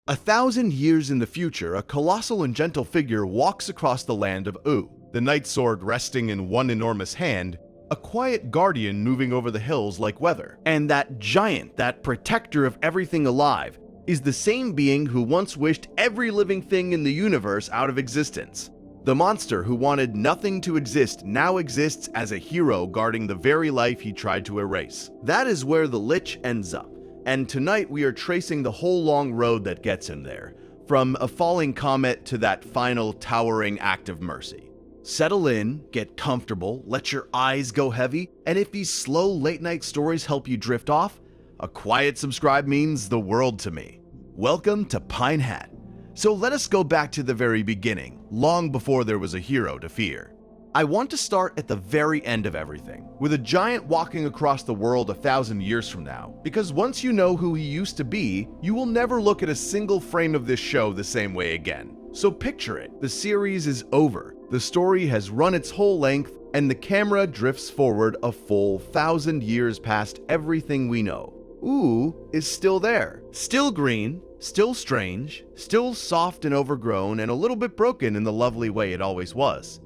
1,000 years in the future, a colossal and gentle figure walks across the land of U, the night sword resting in one enormous hand, a quiet guardian moving over the hills like weather. And that giant, that protector of everything alive, is the same being who once wished every living thing in the universe out of existence. The monster who wanted nothing to exist now exists as a hero guarding the very life he tried to erase. That is where the Lich ends up. And tonight we are tracing the whole long road that gets him there, from a falling comet to that final towering act of mercy. Settle in, get comfortable, let your eyes go heavy, and if these slow late-night stories help you drift off, a quiet subscribe means the world to me. Welcome to Pine Hat. So let us go back to the very beginning, long before there was a hero to fear. I want to start at the very end of everything, with a giant walking across the world 1,000 years from now, because once you know who he used to be, you will never look at a single frame of this show the same way again. So picture it, the series is over, the story has run its whole length, and the camera drifts forward a full 1,000 years past everything we know. U is still there, still green, still strange, still soft and overgrown, and a little bit broken in the lovely way it always was.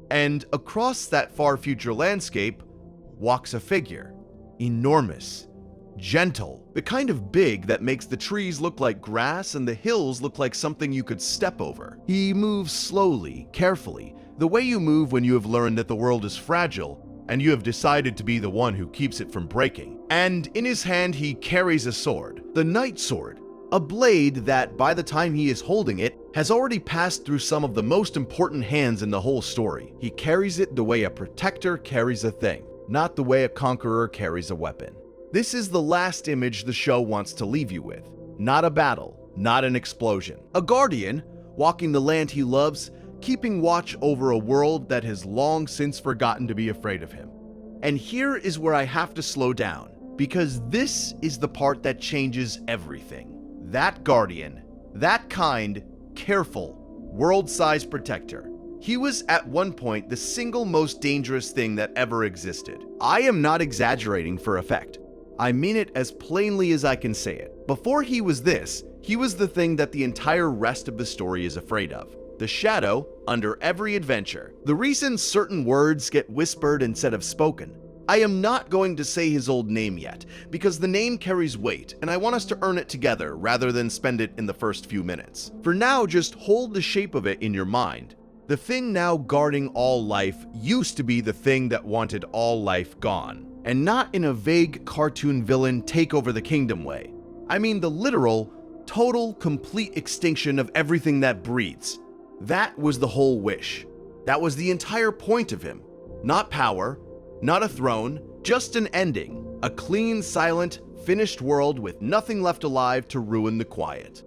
And across that far future landscape walks a figure, enormous, gentle, the kind of big that makes the trees look like grass and the hills look like something you could step over. He moves slowly, carefully, the way you move when you have learned that the world is fragile and you have decided to be the one who keeps it from breaking. And in his hand he carries a sword, the Night Sword, a blade that, by the time he is holding it, has already passed through some of the most important hands in the whole story. He carries it the way a protector carries a thing, not the way a conqueror carries a weapon. This is the last image the show wants to leave you with. Not a battle, not an explosion. A guardian, walking the land he loves, keeping watch over a world that has long since forgotten to be afraid of him. And here is where I have to slow down, because this is the part that changes everything. That guardian, that kind, careful, world-sized protector. He was at one point the single most dangerous thing that ever existed. I am not exaggerating for effect. I mean it as plainly as I can say it. Before he was this, he was the thing that the entire rest of the story is afraid of. The shadow under every adventure. The reason certain words get whispered instead of spoken. I am not going to say his old name yet, because the name carries weight, and I want us to earn it together rather than spend it in the first few minutes. For now, just hold the shape of it in your mind. The thing now guarding all life used to be the thing that wanted all life gone, and not in a vague cartoon villain take over the kingdom way. I mean the literal, total, complete extinction of everything that breathes. That was the whole wish. That was the entire point of him. Not power, not a throne, just an ending. A clean, silent, finished world with nothing left alive to ruin the quiet.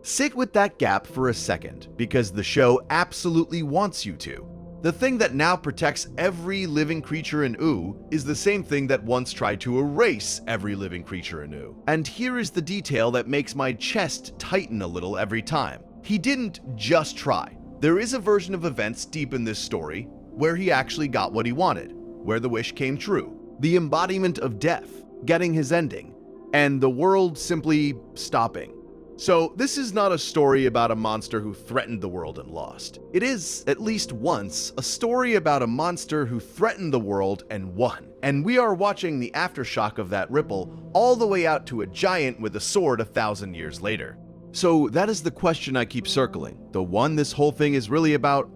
Sit with that gap for a second, because the show absolutely wants you to. The thing that now protects every living creature in U is the same thing that once tried to erase every living creature in U. And here is the detail that makes my chest tighten a little every time. He didn't just try. There is a version of events deep in this story where he actually got what he wanted, where the wish came true, the embodiment of death, getting his ending, and the world simply stopping. So this is not a story about a monster who threatened the world and lost. It is, at least once, a story about a monster who threatened the world and won. And we are watching the aftershock of that ripple all the way out to a giant with a sword 1,000 years later. So that is the question I keep circling, the one this whole thing is really about.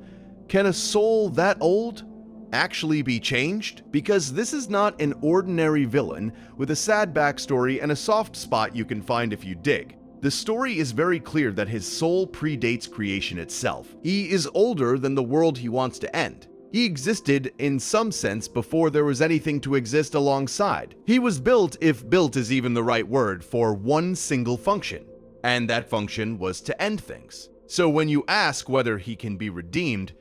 Can a soul that old actually be changed? Because this is not an ordinary villain with a sad backstory and a soft spot you can find if you dig. The story is very clear that his soul predates creation itself. He is older than the world he wants to end. He existed in some sense before there was anything to exist alongside. He was built, if built is even the right word, for one single function. And that function was to end things. So when you ask whether he can be redeemed,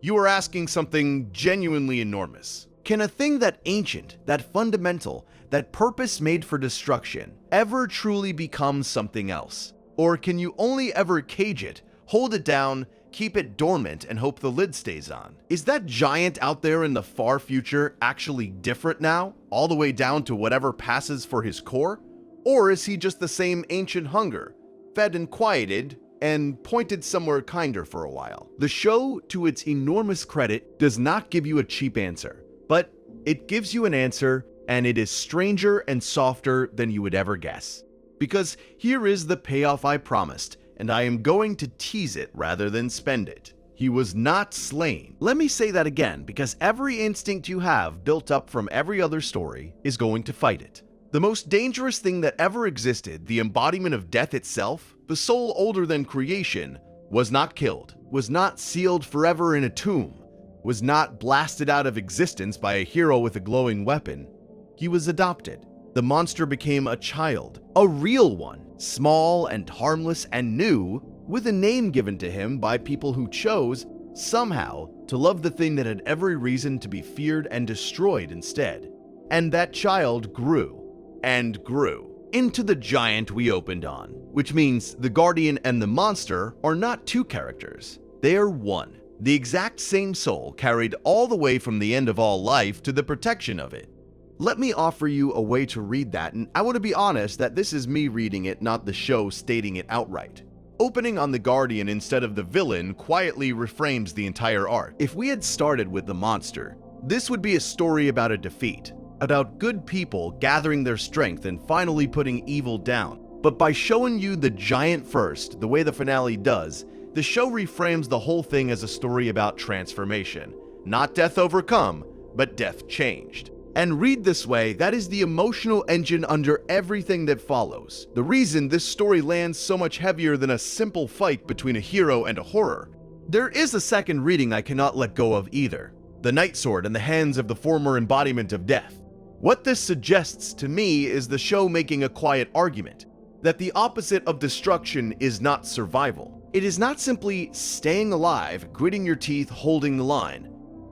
you are asking something genuinely enormous. Can a thing that ancient, that fundamental, that purpose made for destruction, ever truly become something else? Or can you only ever cage it, hold it down, keep it dormant, and hope the lid stays on? Is that giant out there in the far future actually different now, all the way down to whatever passes for his core? Or is he just the same ancient hunger, fed and quieted, and pointed somewhere kinder for a while. The show, to its enormous credit, does not give you a cheap answer, but it gives you an answer, and it is stranger and softer than you would ever guess. Because here is the payoff I promised, and I am going to tease it rather than spend it. He was not slain. Let me say that again, because every instinct you have built up from every other story is going to fight it. The most dangerous thing that ever existed, the embodiment of death itself, the soul older than creation, was not killed, was not sealed forever in a tomb, was not blasted out of existence by a hero with a glowing weapon. He was adopted. The monster became a child, a real one, small and harmless and new, with a name given to him by people who chose, somehow, to love the thing that had every reason to be feared and destroyed instead. And that child grew and grew into the giant we opened on, which means the Guardian and the monster are not two characters. They are one, the exact same soul carried all the way from the end of all life to the protection of it. Let me offer you a way to read that, and I want to be honest that this is me reading it, not the show stating it outright. Opening on the Guardian instead of the villain quietly reframes the entire arc. If we had started with the monster, this would be a story about a defeat, about good people gathering their strength and finally putting evil down. But by showing you the giant first, the way the finale does, the show reframes the whole thing as a story about transformation. Not death overcome, but death changed. And read this way, that is the emotional engine under everything that follows. The reason this story lands so much heavier than a simple fight between a hero and a horror. There is a second reading I cannot let go of either. The Night Sword in the hands of the former embodiment of death. What this suggests to me is the show making a quiet argument that the opposite of destruction is not survival. It is not simply staying alive, gritting your teeth, holding the line.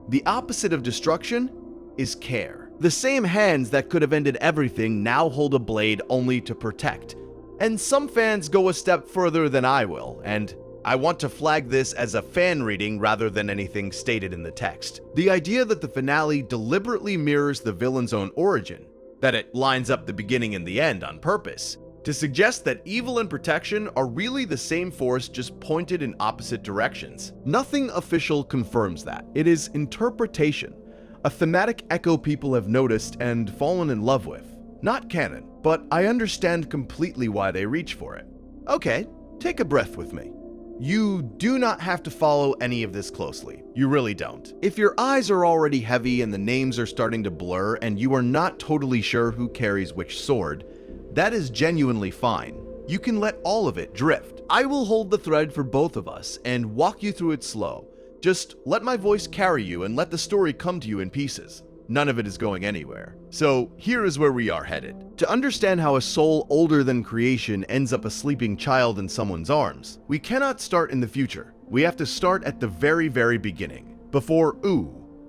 The opposite of destruction is care. The same hands that could have ended everything now hold a blade only to protect. And some fans go a step further than I will, and I want to flag this as a fan reading rather than anything stated in the text. The idea that the finale deliberately mirrors the villain's own origin, that it lines up the beginning and the end on purpose, to suggest that evil and protection are really the same force just pointed in opposite directions. Nothing official confirms that. It is interpretation, a thematic echo people have noticed and fallen in love with. Not canon, but I understand completely why they reach for it. Okay, take a breath with me. You do not have to follow any of this closely. You really don't. If your eyes are already heavy and the names are starting to blur and you are not totally sure who carries which sword, that is genuinely fine. You can let all of it drift. I will hold the thread for both of us and walk you through it slow. Just let my voice carry you and let the story come to you in pieces. None of it is going anywhere. So here is where we are headed. To understand how a soul older than creation ends up a sleeping child in someone's arms, we cannot start in the future. We have to start at the very, very beginning. Before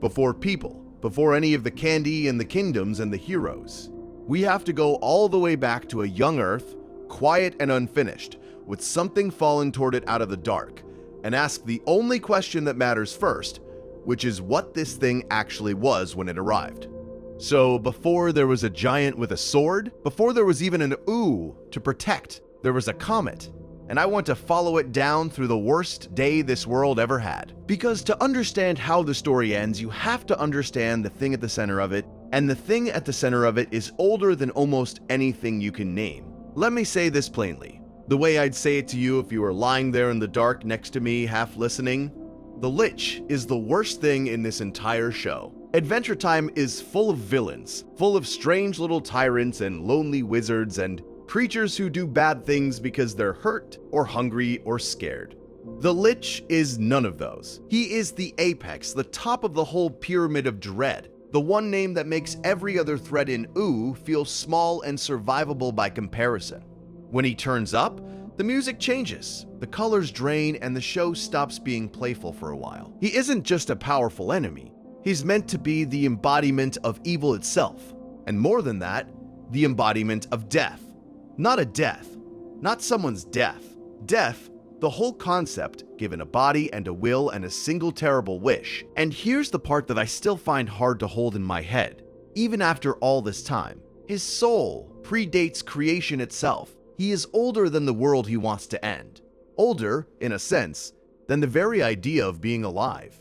before people, before any of the candy and the kingdoms and the heroes. We have to go all the way back to a young Earth, quiet and unfinished, with something falling toward it out of the dark, and ask the only question that matters first, which is what this thing actually was when it arrived. So before there was a giant with a sword, before there was even an to protect, there was a comet. And I want to follow it down through the worst day this world ever had. Because to understand how the story ends, you have to understand the thing at the center of it, and the thing at the center of it is older than almost anything you can name. Let me say this plainly. The way I'd say it to you if you were lying there in the dark next to me, half listening. The Lich is the worst thing in this entire show. Adventure Time is full of villains, full of strange little tyrants and lonely wizards and creatures who do bad things because they're hurt or hungry or scared. The Lich is none of those. He is the apex, the top of the whole pyramid of dread, the one name that makes every other threat in feel small and survivable by comparison. When he turns up, the music changes, the colors drain, and the show stops being playful for a while. He isn't just a powerful enemy. He's meant to be the embodiment of evil itself, and more than that, the embodiment of death. Not a death, not someone's death. Death, the whole concept, given a body and a will and a single terrible wish. And here's the part that I still find hard to hold in my head, even after all this time. His soul predates creation itself. He is older than the world he wants to end. Older, in a sense, than the very idea of being alive.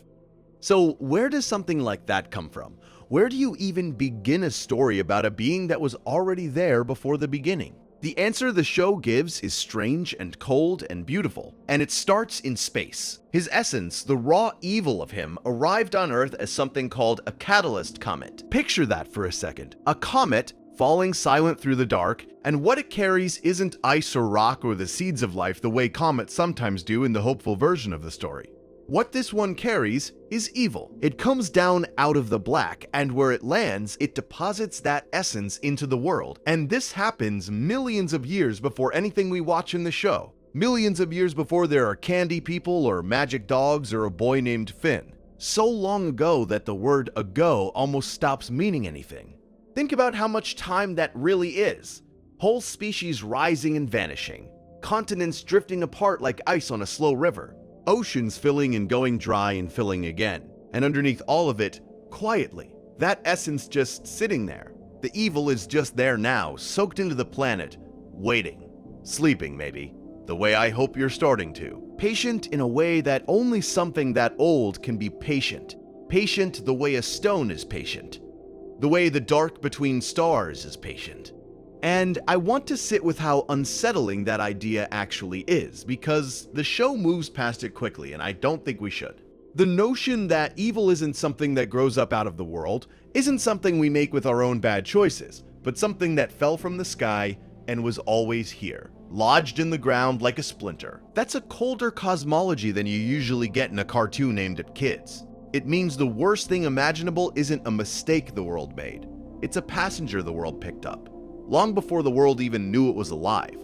So where does something like that come from? Where do you even begin a story about a being that was already there before the beginning? The answer the show gives is strange and cold and beautiful, and it starts in space. His essence, the raw evil of him, arrived on Earth as something called a catalyst comet. Picture that for a second. A comet falling silent through the dark, and what it carries isn't ice or rock or the seeds of life the way comets sometimes do in the hopeful version of the story. What this one carries is evil. It comes down out of the black, and where it lands, it deposits that essence into the world. And this happens millions of years before anything we watch in the show. Millions of years before there are candy people or magic dogs or a boy named Finn. So long ago that the word ago almost stops meaning anything. Think about how much time that really is. Whole species rising and vanishing. Continents drifting apart like ice on a slow river. Oceans filling and going dry and filling again. And underneath all of it, quietly, that essence just sitting there. The evil is just there now, soaked into the planet, waiting. Sleeping, maybe. The way I hope you're starting to. Patient in a way that only something that old can be patient. Patient the way a stone is patient. The way the dark between stars is patient. And I want to sit with how unsettling that idea actually is, because the show moves past it quickly, and I don't think we should. The notion that evil isn't something that grows up out of the world, isn't something we make with our own bad choices, but something that fell from the sky and was always here, lodged in the ground like a splinter. That's a colder cosmology than you usually get in a cartoon aimed at kids. It means the worst thing imaginable isn't a mistake the world made. It's a passenger the world picked up, long before the world even knew it was alive.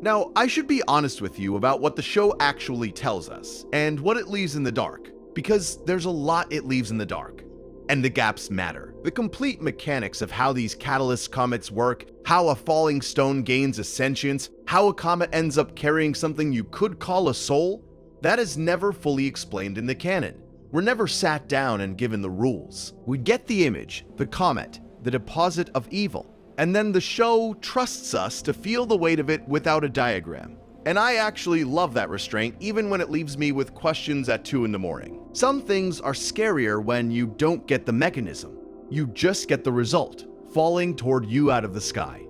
Now, I should be honest with you about what the show actually tells us, and what it leaves in the dark, because there's a lot it leaves in the dark. And the gaps matter. The complete mechanics of how these catalyst comets work, how a falling stone gains a sentience, how a comet ends up carrying something you could call a soul, that is never fully explained in the canon. We're never sat down and given the rules. We get the image, the comet, the deposit of evil, and then the show trusts us to feel the weight of it without a diagram. And I actually love that restraint, even when it leaves me with questions at 2 in the morning. Some things are scarier when you don't get the mechanism. You just get the result, falling toward you out of the sky.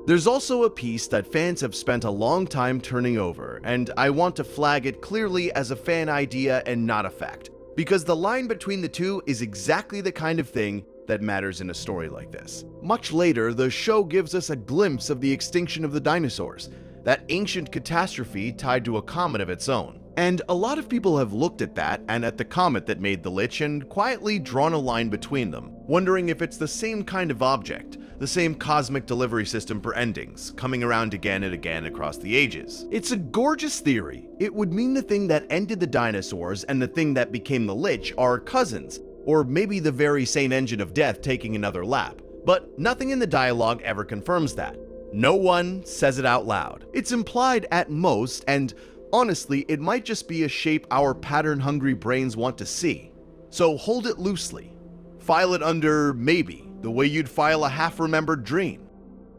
There's also a piece that fans have spent a long time turning over, and I want to flag it clearly as a fan idea and not a fact, because the line between the two is exactly the kind of thing that matters in a story like this. Much later, the show gives us a glimpse of the extinction of the dinosaurs, that ancient catastrophe tied to a comet of its own. And a lot of people have looked at that and at the comet that made the Lich and quietly drawn a line between them, wondering if it's the same kind of object, the same cosmic delivery system for endings, coming around again and again across the ages. It's a gorgeous theory. It would mean the thing that ended the dinosaurs and the thing that became the Lich are cousins, or maybe the very same engine of death taking another lap. But nothing in the dialogue ever confirms that. No one says it out loud. It's implied at most, and honestly, it might just be a shape our pattern-hungry brains want to see. So hold it loosely. File it under maybe, the way you'd file a half-remembered dream.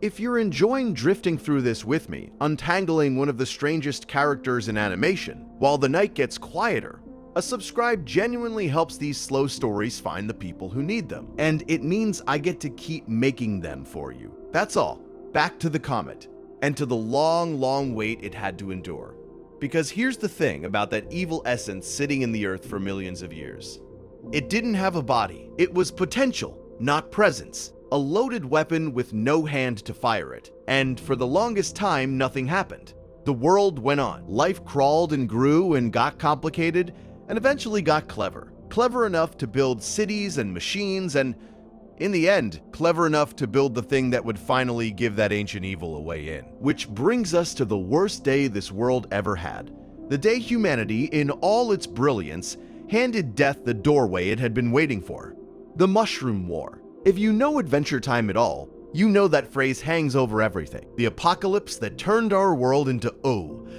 If you're enjoying drifting through this with me, untangling one of the strangest characters in animation, while the night gets quieter, a subscribe genuinely helps these slow stories find the people who need them. And it means I get to keep making them for you. That's all. Back to the comet, and to the long, long wait it had to endure. Because here's the thing about that evil essence sitting in the earth for millions of years. It didn't have a body. It was potential, not presence. A loaded weapon with no hand to fire it. And for the longest time, nothing happened. The world went on. Life crawled and grew and got complicated, and eventually got clever. Clever enough to build cities and machines, and in the end, clever enough to build the thing that would finally give that ancient evil a way in. Which brings us to the worst day this world ever had. The day humanity, in all its brilliance, handed death the doorway it had been waiting for. The Mushroom War. If you know Adventure Time at all, you know that phrase hangs over everything. The apocalypse that turned our world into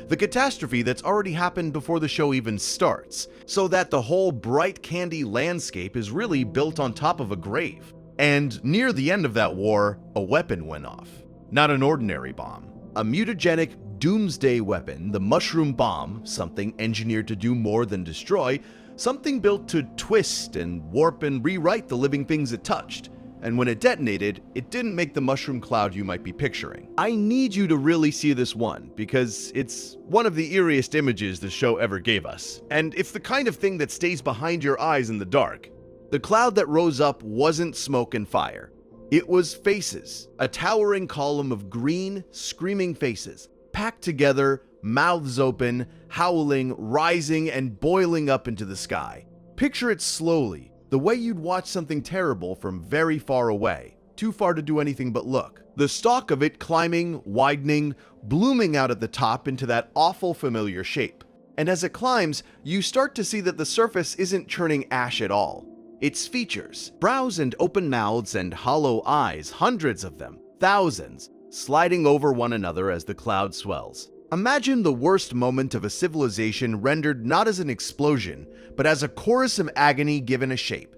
the catastrophe that's already happened before the show even starts, so that the whole bright candy landscape is really built on top of a grave. And near the end of that war, a weapon went off. Not an ordinary bomb. A mutagenic doomsday weapon, the mushroom bomb, something engineered to do more than destroy, something built to twist and warp and rewrite the living things it touched. And when it detonated, it didn't make the mushroom cloud you might be picturing. I need you to really see this one, because it's one of the eeriest images the show ever gave us. And it's the kind of thing that stays behind your eyes in the dark. The cloud that rose up wasn't smoke and fire. It was faces, a towering column of green, screaming faces, packed together, mouths open, howling, rising, and boiling up into the sky. Picture it slowly, the way you'd watch something terrible from very far away, too far to do anything but look. The stalk of it climbing, widening, blooming out at the top into that awful familiar shape. And as it climbs, you start to see that the surface isn't churning ash at all. Its features, brows and open mouths and hollow eyes, hundreds of them, thousands, sliding over one another as the cloud swells. Imagine the worst moment of a civilization rendered not as an explosion, but as a chorus of agony given a shape.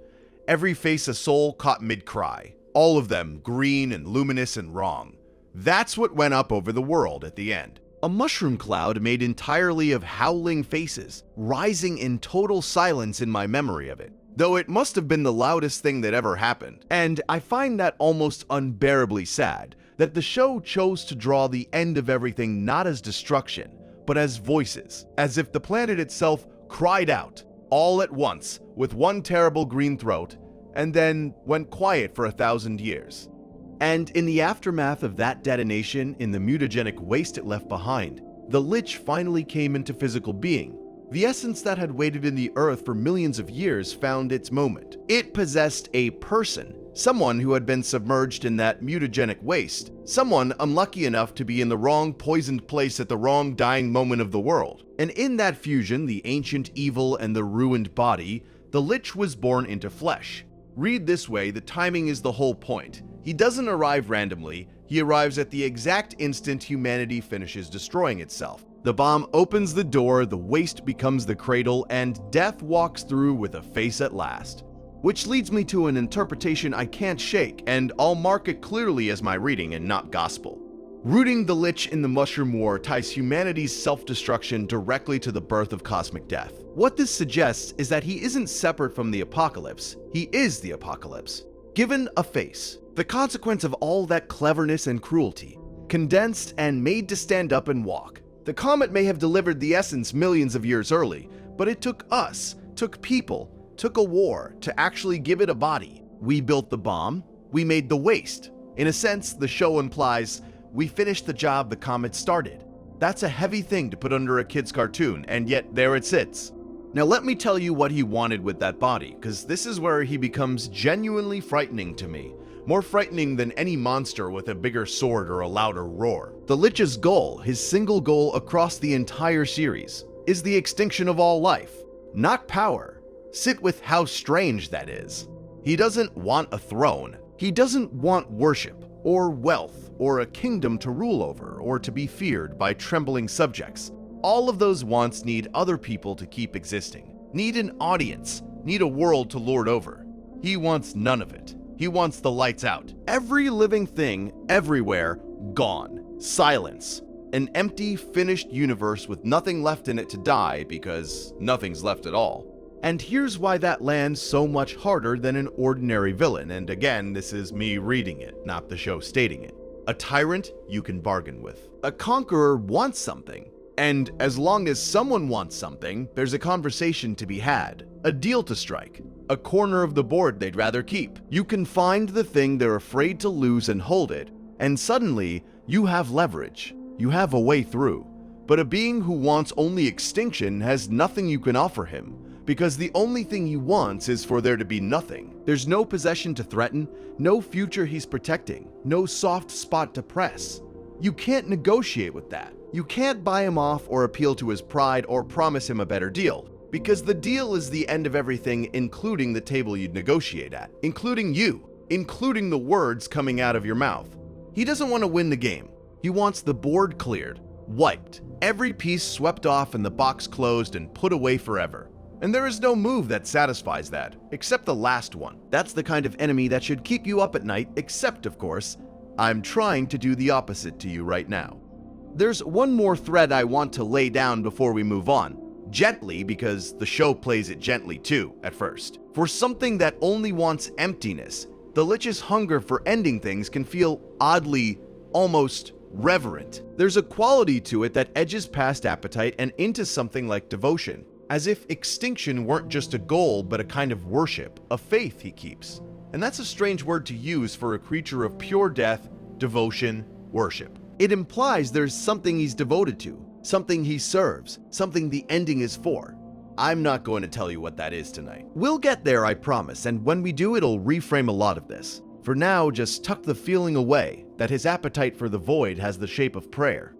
Every face a soul caught mid-cry, all of them green and luminous and wrong. That's what went up over the world at the end. A mushroom cloud made entirely of howling faces, rising in total silence in my memory of it. Though it must have been the loudest thing that ever happened. And I find that almost unbearably sad, that the show chose to draw the end of everything not as destruction, but as voices, as if the planet itself cried out, all at once, with one terrible green throat, and then went quiet for 1,000 years. And in the aftermath of that detonation, in the mutagenic waste it left behind, the Lich finally came into physical being. The essence that had waited in the earth for millions of years found its moment. It possessed a person, someone who had been submerged in that mutagenic waste, someone unlucky enough to be in the wrong poisoned place at the wrong dying moment of the world. And in that fusion, the ancient evil and the ruined body, the Lich was born into flesh. Read this way, the timing is the whole point. He doesn't arrive randomly, he arrives at the exact instant humanity finishes destroying itself. The bomb opens the door, the waste becomes the cradle, and death walks through with a face at last. Which leads me to an interpretation I can't shake, and I'll mark it clearly as my reading and not gospel. Rooting the Lich in the Mushroom War ties humanity's self-destruction directly to the birth of cosmic death. What this suggests is that he isn't separate from the apocalypse, he is the apocalypse. Given a face, the consequence of all that cleverness and cruelty, condensed and made to stand up and walk. The comet may have delivered the essence millions of years early, but it took us, took people, took a war to actually give it a body. We built the bomb, we made the waste. In a sense, the show implies we finished the job the comet started. That's a heavy thing to put under a kid's cartoon, and yet there it sits. Now let me tell you what he wanted with that body, because this is where he becomes genuinely frightening to me. More frightening than any monster with a bigger sword or a louder roar. The Lich's goal, his single goal across the entire series, is the extinction of all life, not power. Sit with how strange that is. He doesn't want a throne. He doesn't want worship, or wealth, or a kingdom to rule over, or to be feared by trembling subjects. All of those wants need other people to keep existing, need an audience, need a world to lord over. He wants none of it. He wants the lights out. Every living thing, everywhere, gone. Silence. An empty, finished universe with nothing left in it to die because nothing's left at all. And here's why that lands so much harder than an ordinary villain, and again, this is me reading it, not the show stating it. A tyrant you can bargain with. A conqueror wants something. And as long as someone wants something, there's a conversation to be had, a deal to strike, a corner of the board they'd rather keep. You can find the thing they're afraid to lose and hold it, and suddenly you have leverage. You have a way through. But a being who wants only extinction has nothing you can offer him, because the only thing he wants is for there to be nothing. There's no possession to threaten, no future he's protecting, no soft spot to press. You can't negotiate with that. You can't buy him off or appeal to his pride or promise him a better deal, because the deal is the end of everything, including the table you'd negotiate at, including you, including the words coming out of your mouth. He doesn't want to win the game. He wants the board cleared, wiped, every piece swept off and the box closed and put away forever. And there is no move that satisfies that, except the last one. That's the kind of enemy that should keep you up at night, except, of course, I'm trying to do the opposite to you right now. There's one more thread I want to lay down before we move on. Gently, because the show plays it gently too, at first. For something that only wants emptiness, the Lich's hunger for ending things can feel oddly, almost reverent. There's a quality to it that edges past appetite and into something like devotion, as if extinction weren't just a goal but a kind of worship, a faith he keeps. And that's a strange word to use for a creature of pure death, devotion, worship. It implies there's something he's devoted to, something he serves, something the ending is for. I'm not going to tell you what that is tonight. We'll get there, I promise, and when we do, it'll reframe a lot of this. For now, just tuck the feeling away that his appetite for the void has the shape of prayer.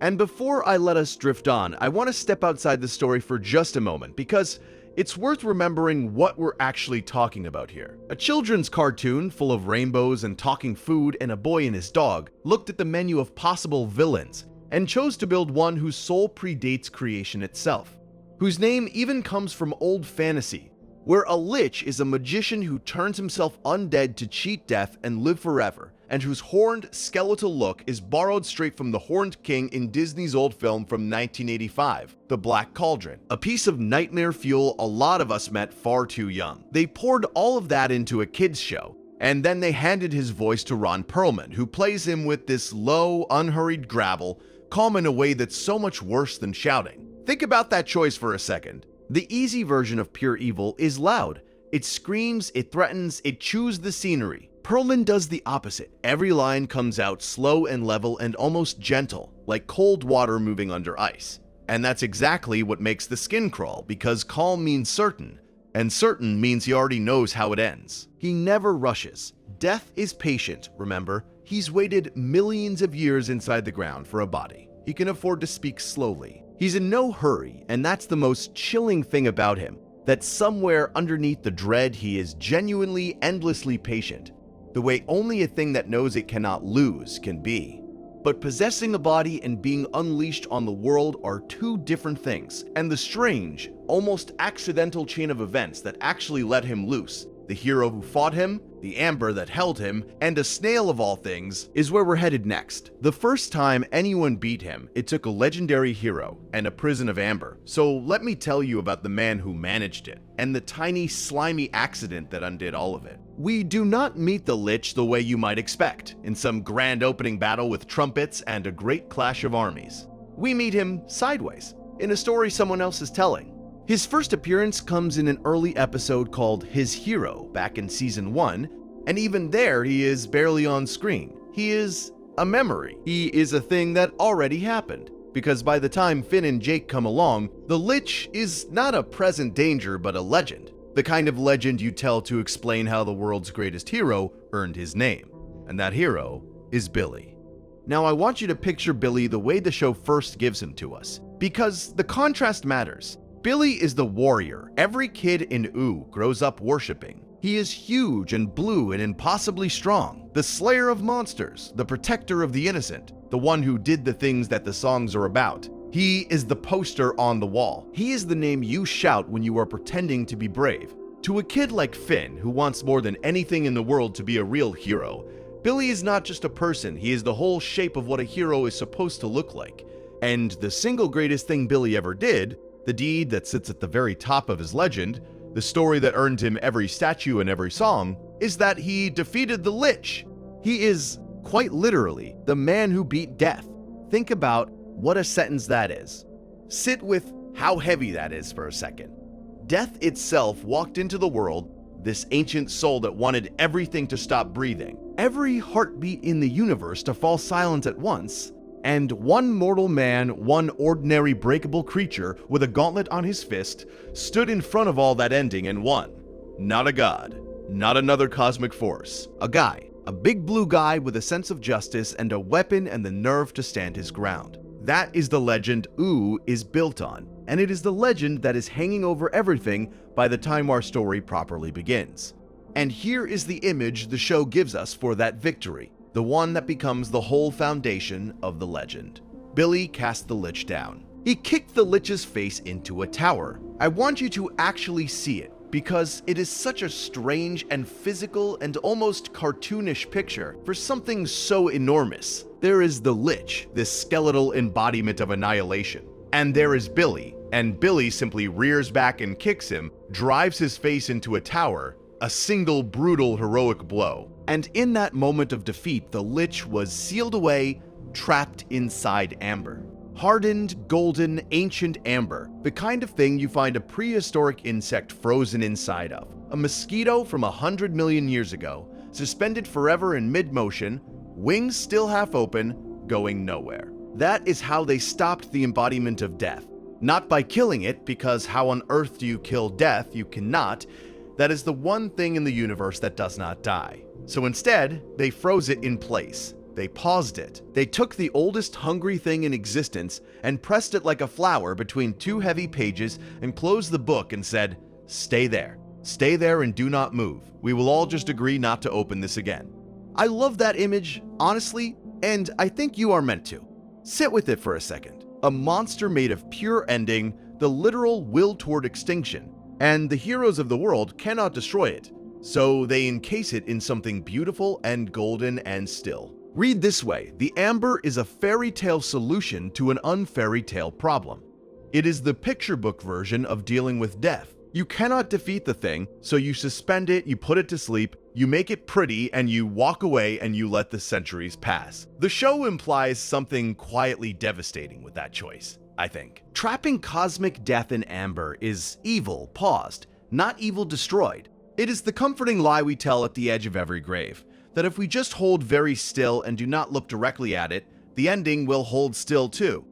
And before I let us drift on, I want to step outside the story for just a moment, because it's worth remembering what we're actually talking about here. A children's cartoon full of rainbows and talking food and a boy and his dog looked at the menu of possible villains and chose to build one whose soul predates creation itself, whose name even comes from old fantasy, where a lich is a magician who turns himself undead to cheat death and live forever, and whose horned, skeletal look is borrowed straight from the Horned King in Disney's old film from 1985, The Black Cauldron, a piece of nightmare fuel a lot of us met far too young. They poured all of that into a kids show, and then they handed his voice to Ron Perlman, who plays him with this low, unhurried gravel, calm in a way that's so much worse than shouting. Think about that choice for a second. The easy version of pure evil is loud. It screams, it threatens, it chews the scenery. Perlman does the opposite. Every line comes out slow and level and almost gentle, like cold water moving under ice. And that's exactly what makes the skin crawl, because calm means certain, and certain means he already knows how it ends. He never rushes. Death is patient, remember? He's waited millions of years inside the ground for a body. He can afford to speak slowly. He's in no hurry, and that's the most chilling thing about him, that somewhere underneath the dread he is genuinely, endlessly patient, the way only a thing that knows it cannot lose can be. But possessing a body and being unleashed on the world are two different things, and the strange, almost accidental chain of events that actually let him loose, the hero who fought him, the amber that held him, and a snail of all things, is where we're headed next. The first time anyone beat him, it took a legendary hero and a prison of amber. So let me tell you about the man who managed it, and the tiny, slimy accident that undid all of it. We do not meet the Lich the way you might expect, in some grand opening battle with trumpets and a great clash of armies. We meet him sideways, in a story someone else is telling. His first appearance comes in an early episode called His Hero back in season 1, and even there he is barely on screen. He is a memory. He is a thing that already happened, because by the time Finn and Jake come along, the Lich is not a present danger but a legend. The kind of legend you tell to explain how the world's greatest hero earned his name. And that hero is Billy. Now I want you to picture Billy the way the show first gives him to us, because the contrast matters. Billy is the warrior every kid in Ooh grows up worshipping. He is huge and blue and impossibly strong, the slayer of monsters, the protector of the innocent, the one who did the things that the songs are about. He is the poster on the wall. He is the name you shout when you are pretending to be brave. To a kid like Finn, who wants more than anything in the world to be a real hero, Billy is not just a person, he is the whole shape of what a hero is supposed to look like. And the single greatest thing Billy ever did, the deed that sits at the very top of his legend, the story that earned him every statue and every song, is that he defeated the Lich. He is, quite literally, the man who beat death. Think about what a sentence that is. Sit with how heavy that is for a second. Death itself walked into the world, this ancient soul that wanted everything to stop breathing, every heartbeat in the universe to fall silent at once, and one mortal man, one ordinary breakable creature with a gauntlet on his fist, stood in front of all that ending and won. Not a god, not another cosmic force. A guy, a big blue guy with a sense of justice and a weapon and the nerve to stand his ground. That is the legend Ooh is built on, and it is the legend that is hanging over everything by the time our story properly begins. And here is the image the show gives us for that victory, the one that becomes the whole foundation of the legend. Billy cast the Lich down. He kicked the Lich's face into a tower. I want you to actually see it, because it is such a strange and physical and almost cartoonish picture for something so enormous. There is the Lich, this skeletal embodiment of annihilation. And there is Billy, and Billy simply rears back and kicks him, drives his face into a tower, a single brutal heroic blow. And in that moment of defeat, the Lich was sealed away, trapped inside amber. Hardened, golden, ancient amber, the kind of thing you find a prehistoric insect frozen inside of. A mosquito from 100 million years ago, suspended forever in mid-motion, wings still half open, going nowhere. That is how they stopped the embodiment of death. Not by killing it, because how on earth do you kill death? You cannot. That is the one thing in the universe that does not die. So instead, they froze it in place. They paused it. They took the oldest hungry thing in existence and pressed it like a flower between two heavy pages and closed the book and said, "Stay there. Stay there and do not move. We will all just agree not to open this again." I love that image, honestly, and I think you are meant to. Sit with it for a second. A monster made of pure ending, the literal will toward extinction, and the heroes of the world cannot destroy it. So they encase it in something beautiful and golden and still. Read this way, the amber is a fairy tale solution to an unfairy tale problem. It is the picture book version of dealing with death. You cannot defeat the thing, so you suspend it, you put it to sleep, you make it pretty, and you walk away and you let the centuries pass. The show implies something quietly devastating with that choice, I think. Trapping cosmic death in amber is evil paused, not evil destroyed. It is the comforting lie we tell at the edge of every grave, that if we just hold very still and do not look directly at it, the ending will hold still too.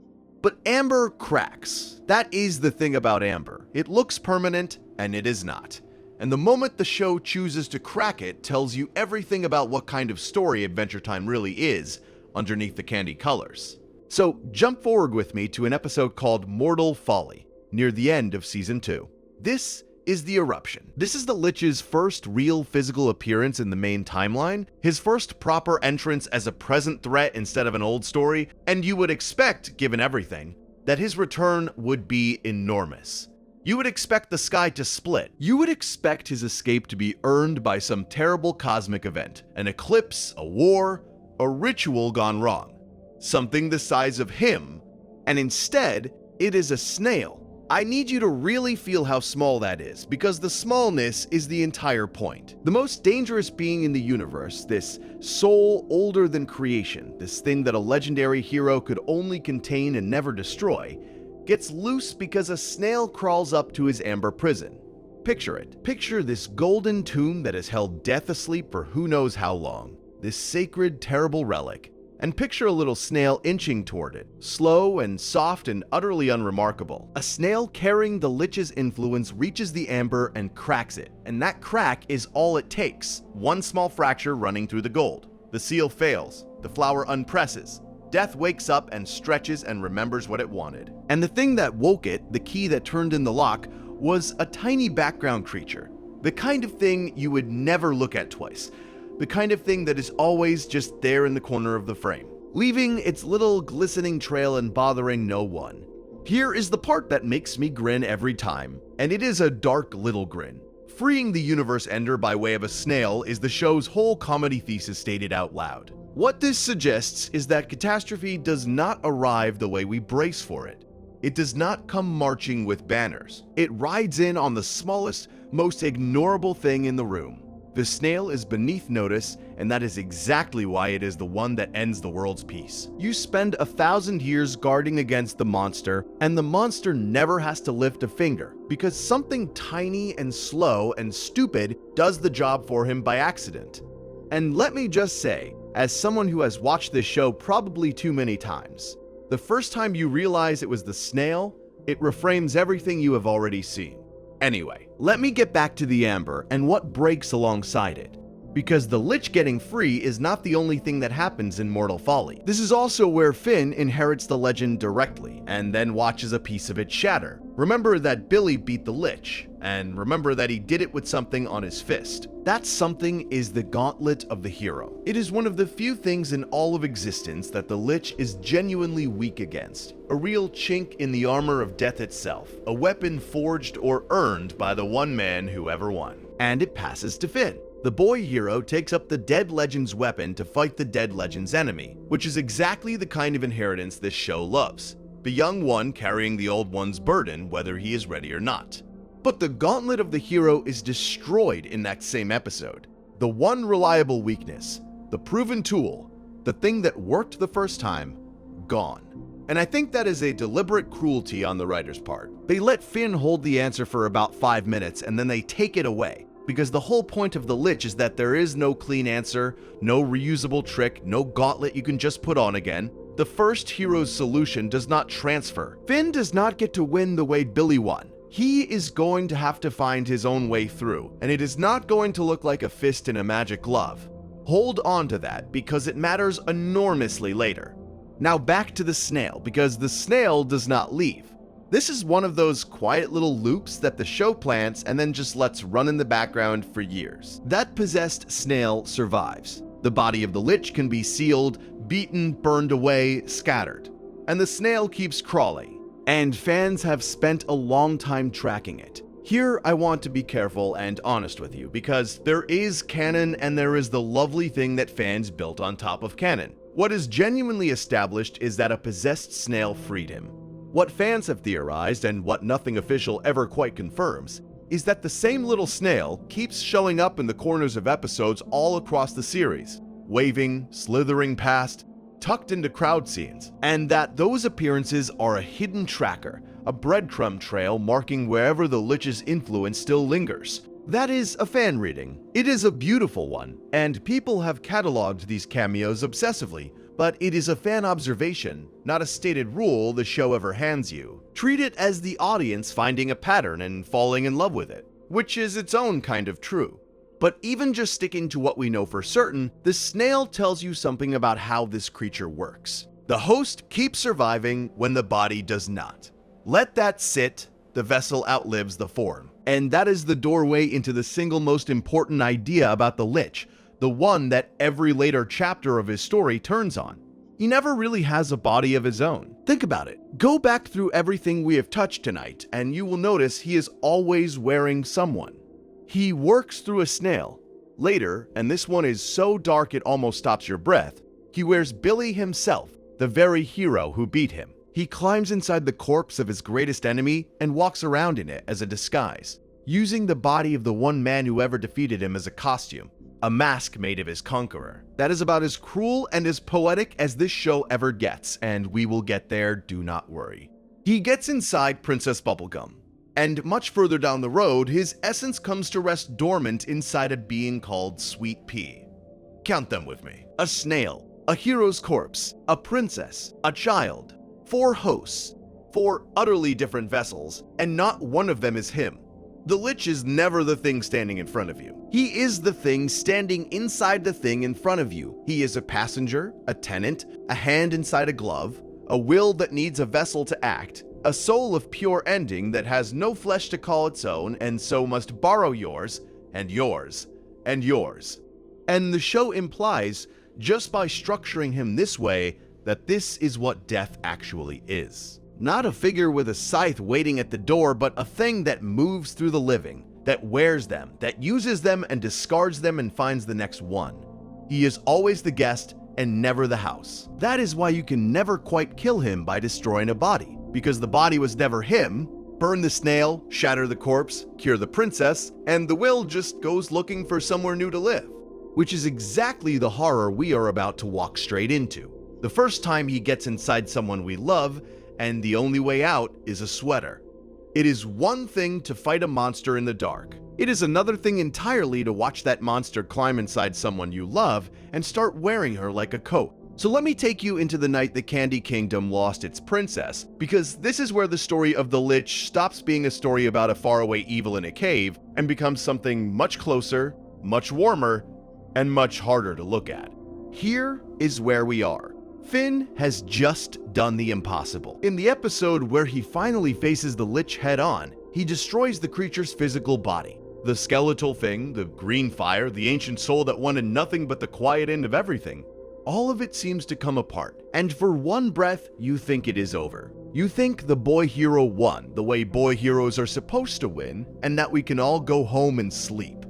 But amber cracks. That is the thing about amber. It looks permanent, and it is not. And the moment the show chooses to crack it tells you everything about what kind of story Adventure Time really is underneath the candy colors. So jump forward with me to an episode called Mortal Folly, near the end of Season 2. This is the eruption. This is the Lich's first real physical appearance in the main timeline, his first proper entrance as a present threat instead of an old story, and you would expect, given everything, that his return would be enormous. You would expect the sky to split. You would expect his escape to be earned by some terrible cosmic event, an eclipse, a war, a ritual gone wrong, something the size of him, and instead, it is a snail. I need you to really feel how small that is, because the smallness is the entire point. The most dangerous being in the universe, this soul older than creation, this thing that a legendary hero could only contain and never destroy, gets loose because a snail crawls up to his amber prison. Picture it. Picture this golden tomb that has held death asleep for who knows how long, this sacred, terrible relic. And picture a little snail inching toward it, slow and soft and utterly unremarkable. A snail carrying the Lich's influence reaches the amber and cracks it, and that crack is all it takes. One small fracture running through the gold. The seal fails, the flower unpresses. Death wakes up and stretches and remembers what it wanted. And the thing that woke it, the key that turned in the lock, was a tiny background creature. The kind of thing you would never look at twice. The kind of thing that is always just there in the corner of the frame, leaving its little glistening trail and bothering no one. Here is the part that makes me grin every time, and it is a dark little grin. Freeing the universe ender by way of a snail is the show's whole comedy thesis stated out loud. What this suggests is that catastrophe does not arrive the way we brace for it. It does not come marching with banners. It rides in on the smallest, most ignorable thing in the room. The snail is beneath notice, and that is exactly why it is the one that ends the world's peace. You spend 1,000 years guarding against the monster, and the monster never has to lift a finger, because something tiny and slow and stupid does the job for him by accident. And let me just say, as someone who has watched this show probably too many times, the first time you realize it was the snail, it reframes everything you have already seen. Anyway, let me get back to the amber and what breaks alongside it. Because the Lich getting free is not the only thing that happens in Mortal Folly. This is also where Finn inherits the legend directly, and then watches a piece of it shatter. Remember that Billy beat the Lich, and remember that he did it with something on his fist. That something is the gauntlet of the hero. It is one of the few things in all of existence that the Lich is genuinely weak against. A real chink in the armor of death itself. A weapon forged or earned by the one man who ever won. And it passes to Finn. The boy hero takes up the dead legend's weapon to fight the dead legend's enemy, which is exactly the kind of inheritance this show loves. The young one carrying the old one's burden, whether he is ready or not. But the gauntlet of the hero is destroyed in that same episode. The one reliable weakness, the proven tool, the thing that worked the first time, gone. And I think that is a deliberate cruelty on the writer's part. They let Finn hold the answer for about 5 minutes and then they take it away. Because the whole point of the Lich is that there is no clean answer, no reusable trick, no gauntlet you can just put on again. The first hero's solution does not transfer. Finn does not get to win the way Billy won. He is going to have to find his own way through, and it is not going to look like a fist in a magic glove. Hold on to that because it matters enormously later. Now back to the snail, because the snail does not leave. This is one of those quiet little loops that the show plants and then just lets run in the background for years. That possessed snail survives. The body of the Lich can be sealed, beaten, burned away, scattered. And the snail keeps crawling. And fans have spent a long time tracking it. Here I want to be careful and honest with you, because there is canon and there is the lovely thing that fans built on top of canon. What is genuinely established is that a possessed snail freed him. What fans have theorized, and what nothing official ever quite confirms, is that the same little snail keeps showing up in the corners of episodes all across the series, waving, slithering past, tucked into crowd scenes, and that those appearances are a hidden tracker, a breadcrumb trail marking wherever the Lich's influence still lingers. That is a fan reading. It is a beautiful one, and people have cataloged these cameos obsessively, but it is a fan observation, not a stated rule the show ever hands you. Treat it as the audience finding a pattern and falling in love with it, which is its own kind of true. But even just sticking to what we know for certain, the snail tells you something about how this creature works. The host keeps surviving when the body does not. Let that sit, the vessel outlives the form. And that is the doorway into the single most important idea about the Lich, the one that every later chapter of his story turns on. He never really has a body of his own. Think about it. Go back through everything we have touched tonight, and you will notice he is always wearing someone. He works through a snail. Later, and this one is so dark it almost stops your breath, he wears Billy himself, the very hero who beat him. He climbs inside the corpse of his greatest enemy and walks around in it as a disguise, using the body of the one man who ever defeated him as a costume. A mask made of his conqueror. That is about as cruel and as poetic as this show ever gets, and we will get there, do not worry. He gets inside Princess Bubblegum, and much further down the road, his essence comes to rest dormant inside a being called Sweet Pea. Count them with me. A snail, a hero's corpse, a princess, a child, 4 hosts, 4 utterly different vessels, and not one of them is him. The Lich is never the thing standing in front of you. He is the thing standing inside the thing in front of you. He is a passenger, a tenant, a hand inside a glove, a will that needs a vessel to act, a soul of pure ending that has no flesh to call its own and so must borrow yours, and yours, and yours. And the show implies, just by structuring him this way, that this is what death actually is. Not a figure with a scythe waiting at the door, but a thing that moves through the living, that wears them, that uses them and discards them and finds the next one. He is always the guest and never the house. That is why you can never quite kill him by destroying a body, because the body was never him. Burn the snail, shatter the corpse, cure the princess, and the will just goes looking for somewhere new to live. Which is exactly the horror we are about to walk straight into. The first time he gets inside someone we love, and the only way out is a sweater. It is one thing to fight a monster in the dark. It is another thing entirely to watch that monster climb inside someone you love and start wearing her like a coat. So let me take you into the night the Candy Kingdom lost its princess, because this is where the story of the Lich stops being a story about a faraway evil in a cave and becomes something much closer, much warmer, and much harder to look at. Here is where we are. Finn has just done the impossible. In the episode where he finally faces the Lich head-on, he destroys the creature's physical body. The skeletal thing, the green fire, the ancient soul that wanted nothing but the quiet end of everything. All of it seems to come apart, and for one breath, you think it is over. You think the boy hero won, the way boy heroes are supposed to win, and that we can all go home and sleep.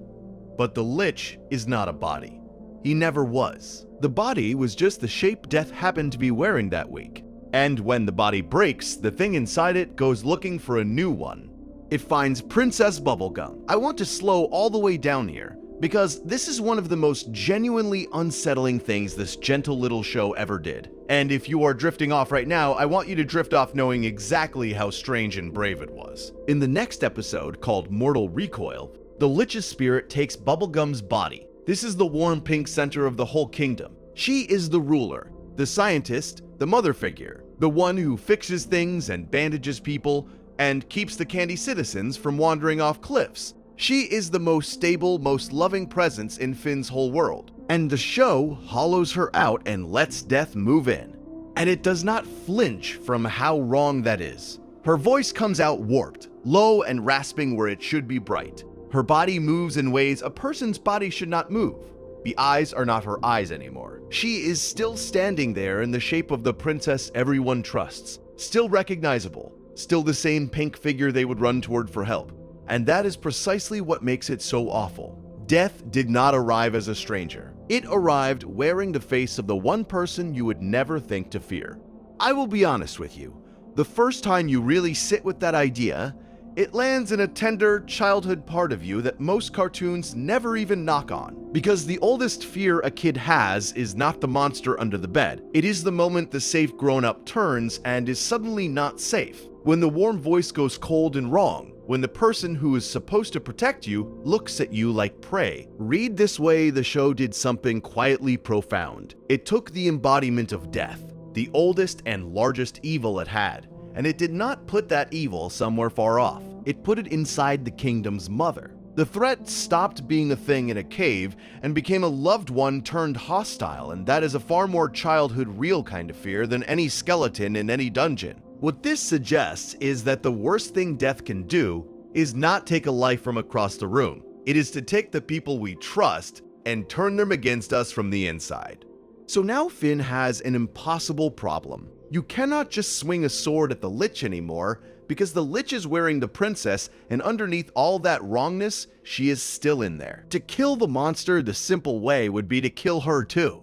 But the Lich is not a body. He never was. The body was just the shape Death happened to be wearing that week. And when the body breaks, the thing inside it goes looking for a new one. It finds Princess Bubblegum. I want to slow all the way down here, because this is one of the most genuinely unsettling things this gentle little show ever did. And if you are drifting off right now, I want you to drift off knowing exactly how strange and brave it was. In the next episode, called Mortal Recoil, the Lich's spirit takes Bubblegum's body. This is the warm pink center of the whole kingdom. She is the ruler, the scientist, the mother figure, the one who fixes things and bandages people and keeps the candy citizens from wandering off cliffs. She is the most stable, most loving presence in Finn's whole world. And the show hollows her out and lets Death move in. And it does not flinch from how wrong that is. Her voice comes out warped, low and rasping where it should be bright. Her body moves in ways a person's body should not move. The eyes are not her eyes anymore. She is still standing there in the shape of the princess everyone trusts, still recognizable, still the same pink figure they would run toward for help. And that is precisely what makes it so awful. Death did not arrive as a stranger. It arrived wearing the face of the one person you would never think to fear. I will be honest with you, the first time you really sit with that idea, it lands in a tender childhood part of you that most cartoons never even knock on. Because the oldest fear a kid has is not the monster under the bed. It is the moment the safe grown-up turns and is suddenly not safe. When the warm voice goes cold and wrong. When the person who is supposed to protect you looks at you like prey. Read this way, the show did something quietly profound. It took the embodiment of death, the oldest and largest evil it had, and it did not put that evil somewhere far off. It put it inside the kingdom's mother. The threat stopped being a thing in a cave and became a loved one turned hostile, and that is a far more childhood real kind of fear than any skeleton in any dungeon. What this suggests is that the worst thing Death can do is not take a life from across the room. It is to take the people we trust and turn them against us from the inside. So now Finn has an impossible problem. You cannot just swing a sword at the Lich anymore because the Lich is wearing the princess, and underneath all that wrongness, she is still in there. To kill the monster the simple way would be to kill her too.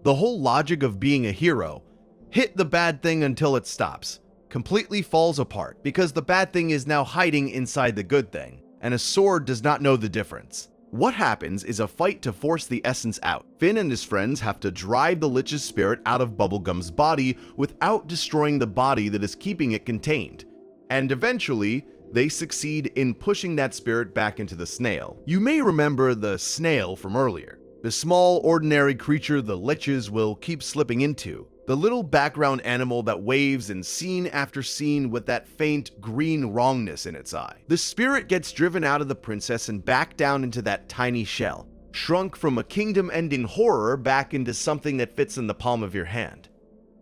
The whole logic of being a hero, hit the bad thing until it stops, completely falls apart because the bad thing is now hiding inside the good thing, and a sword does not know the difference. What happens is a fight to force the essence out. Finn and his friends have to drive the Lich's spirit out of Bubblegum's body without destroying the body that is keeping it contained. And eventually, they succeed in pushing that spirit back into the snail. You may remember the snail from earlier, the small, ordinary creature the Liches will keep slipping into. The little background animal that waves in scene after scene with that faint green wrongness in its eye. The spirit gets driven out of the princess and back down into that tiny shell, shrunk from a kingdom-ending horror back into something that fits in the palm of your hand.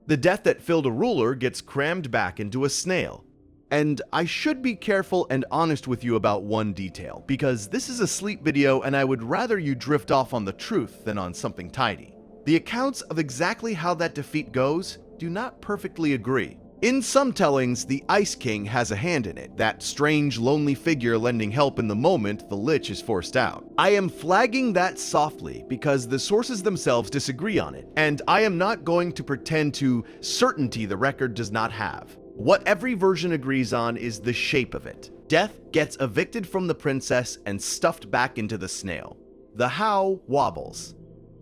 The death that filled a ruler gets crammed back into a snail. And I should be careful and honest with you about one detail, because this is a sleep video and I would rather you drift off on the truth than on something tidy. The accounts of exactly how that defeat goes do not perfectly agree. In some tellings, the Ice King has a hand in it, that strange, lonely figure lending help in the moment the Lich is forced out. I am flagging that softly because the sources themselves disagree on it, and I am not going to pretend to certainty the record does not have. What every version agrees on is the shape of it. Death gets evicted from the princess and stuffed back into the snail. The how wobbles.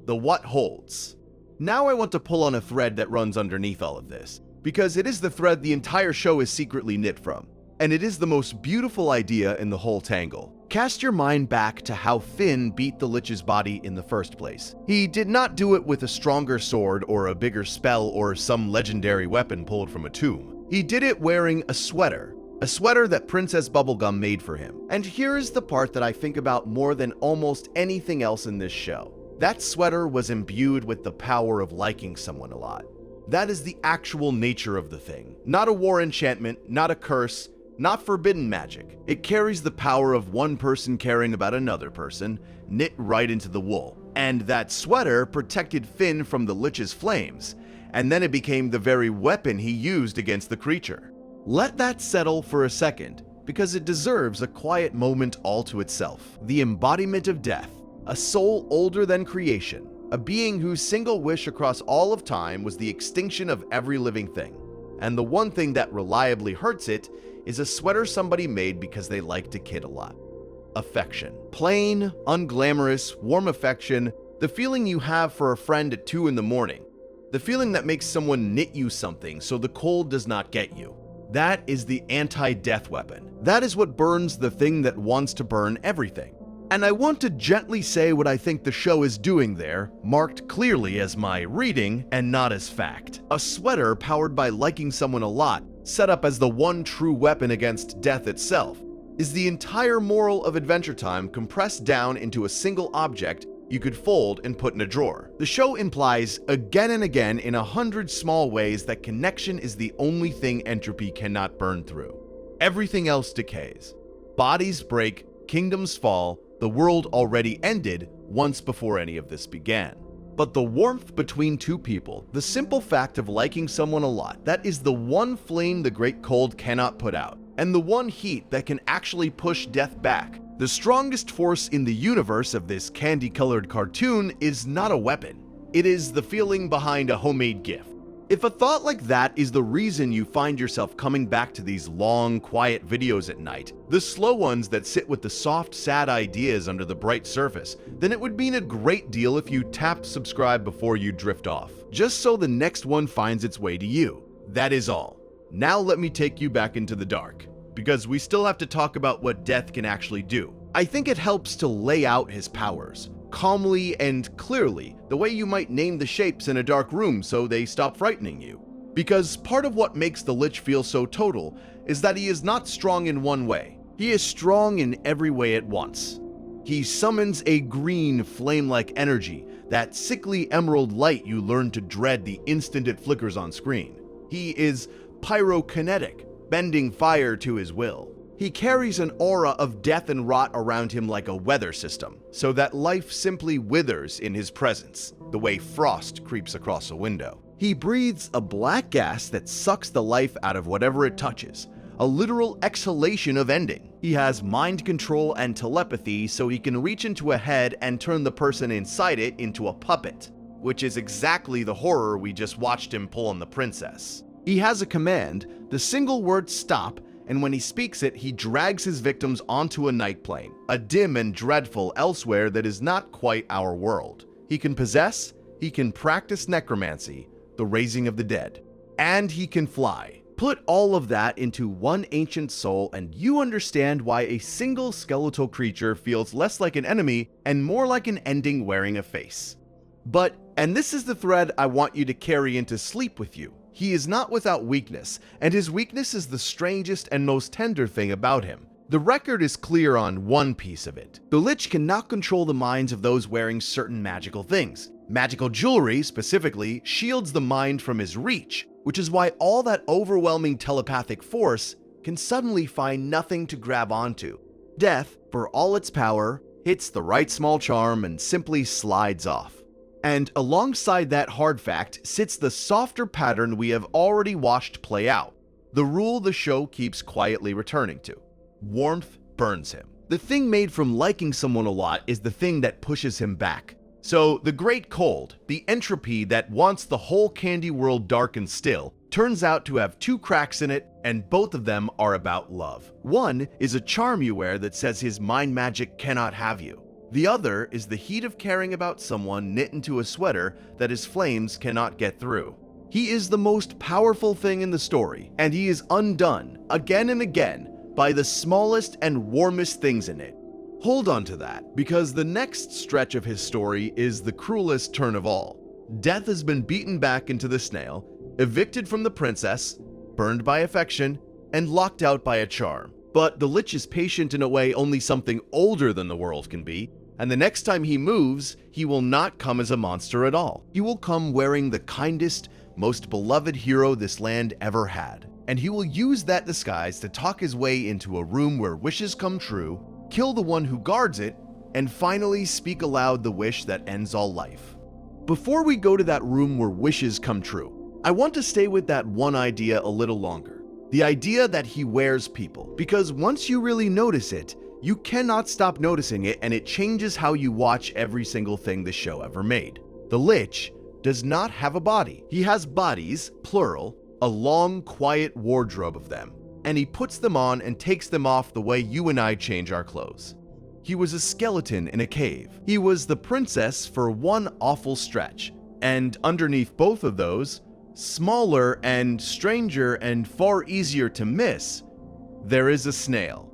The what holds. Now I want to pull on a thread that runs underneath all of this, because it is the thread the entire show is secretly knit from, and it is the most beautiful idea in the whole tangle. Cast your mind back to how Finn beat the Lich's body in the first place. He did not do it with a stronger sword or a bigger spell or some legendary weapon pulled from a tomb. He did it wearing a sweater that Princess Bubblegum made for him. And here is the part that I think about more than almost anything else in this show. That sweater was imbued with the power of liking someone a lot. That is the actual nature of the thing. Not a war enchantment, not a curse, not forbidden magic. It carries the power of one person caring about another person, knit right into the wool. And that sweater protected Finn from the Lich's flames, and then it became the very weapon he used against the creature. Let that settle for a second, because it deserves a quiet moment all to itself. The embodiment of death, a soul older than creation, a being whose single wish across all of time was the extinction of every living thing. And the one thing that reliably hurts it is a sweater somebody made because they like to kid a lot. Affection. Plain, unglamorous, warm affection, the feeling you have for a friend at 2 in the morning. The feeling that makes someone knit you something so the cold does not get you. That is the anti-death weapon. That is what burns the thing that wants to burn everything. And I want to gently say what I think the show is doing there, marked clearly as my reading and not as fact. A sweater powered by liking someone a lot, set up as the one true weapon against death itself, is the entire moral of Adventure Time compressed down into a single object you could fold and put in a drawer. The show implies again and again in 100 small ways that connection is the only thing entropy cannot burn through. Everything else decays. Bodies break, kingdoms fall, the world already ended once before any of this began. But the warmth between two people, the simple fact of liking someone a lot, that is the one flame the great cold cannot put out, and the one heat that can actually push death back. The strongest force in the universe of this candy-colored cartoon is not a weapon. It is the feeling behind a homemade gift. If a thought like that is the reason you find yourself coming back to these long, quiet videos at night, the slow ones that sit with the soft, sad ideas under the bright surface, then it would mean a great deal if you tapped subscribe before you drift off, just so the next one finds its way to you. That is all. Now let me take you back into the dark, because we still have to talk about what death can actually do. I think it helps to lay out his powers, calmly and clearly, the way you might name the shapes in a dark room so they stop frightening you. Because part of what makes the Lich feel so total is that he is not strong in one way. He is strong in every way at once. He summons a green, flame-like energy, that sickly emerald light you learn to dread the instant it flickers on screen. He is pyrokinetic, bending fire to his will. He carries an aura of death and rot around him like a weather system, so that life simply withers in his presence, the way frost creeps across a window. He breathes a black gas that sucks the life out of whatever it touches, a literal exhalation of ending. He has mind control and telepathy, so he can reach into a head and turn the person inside it into a puppet, which is exactly the horror we just watched him pull on the princess. He has a command, the single word stop, and when he speaks it, he drags his victims onto a night plane, a dim and dreadful elsewhere that is not quite our world. He can possess, he can practice necromancy, the raising of the dead, and he can fly. Put all of that into one ancient soul and you understand why a single skeletal creature feels less like an enemy and more like an ending wearing a face. But, and this is the thread I want you to carry into sleep with you, he is not without weakness, and his weakness is the strangest and most tender thing about him. The record is clear on one piece of it. The Lich cannot control the minds of those wearing certain magical things. Magical jewelry, specifically, shields the mind from his reach, which is why all that overwhelming telepathic force can suddenly find nothing to grab onto. Death, for all its power, hits the right small charm and simply slides off. And alongside that hard fact sits the softer pattern we have already watched play out, the rule the show keeps quietly returning to. Warmth burns him. The thing made from liking someone a lot is the thing that pushes him back. So the great cold, the entropy that wants the whole candy world dark and still, turns out to have two cracks in it, and both of them are about love. One is a charm you wear that says his mind magic cannot have you. The other is the heat of caring about someone knit into a sweater that his flames cannot get through. He is the most powerful thing in the story, and he is undone, again and again, by the smallest and warmest things in it. Hold on to that, because the next stretch of his story is the cruelest turn of all. Death has been beaten back into the snail, evicted from the princess, burned by affection, and locked out by a charm. But the Lich is patient in a way only something older than the world can be, and the next time he moves, he will not come as a monster at all. He will come wearing the kindest, most beloved hero this land ever had, and he will use that disguise to talk his way into a room where wishes come true, kill the one who guards it, and finally speak aloud the wish that ends all life. Before we go to that room where wishes come true, I want to stay with that one idea a little longer. The idea that he wears people, because once you really notice it, you cannot stop noticing it, and it changes how you watch every single thing the show ever made. The Lich does not have a body. He has bodies, plural, a long, quiet wardrobe of them, and he puts them on and takes them off the way you and I change our clothes. He was a skeleton in a cave. He was the princess for one awful stretch, and underneath both of those, smaller and stranger and far easier to miss, there is a snail.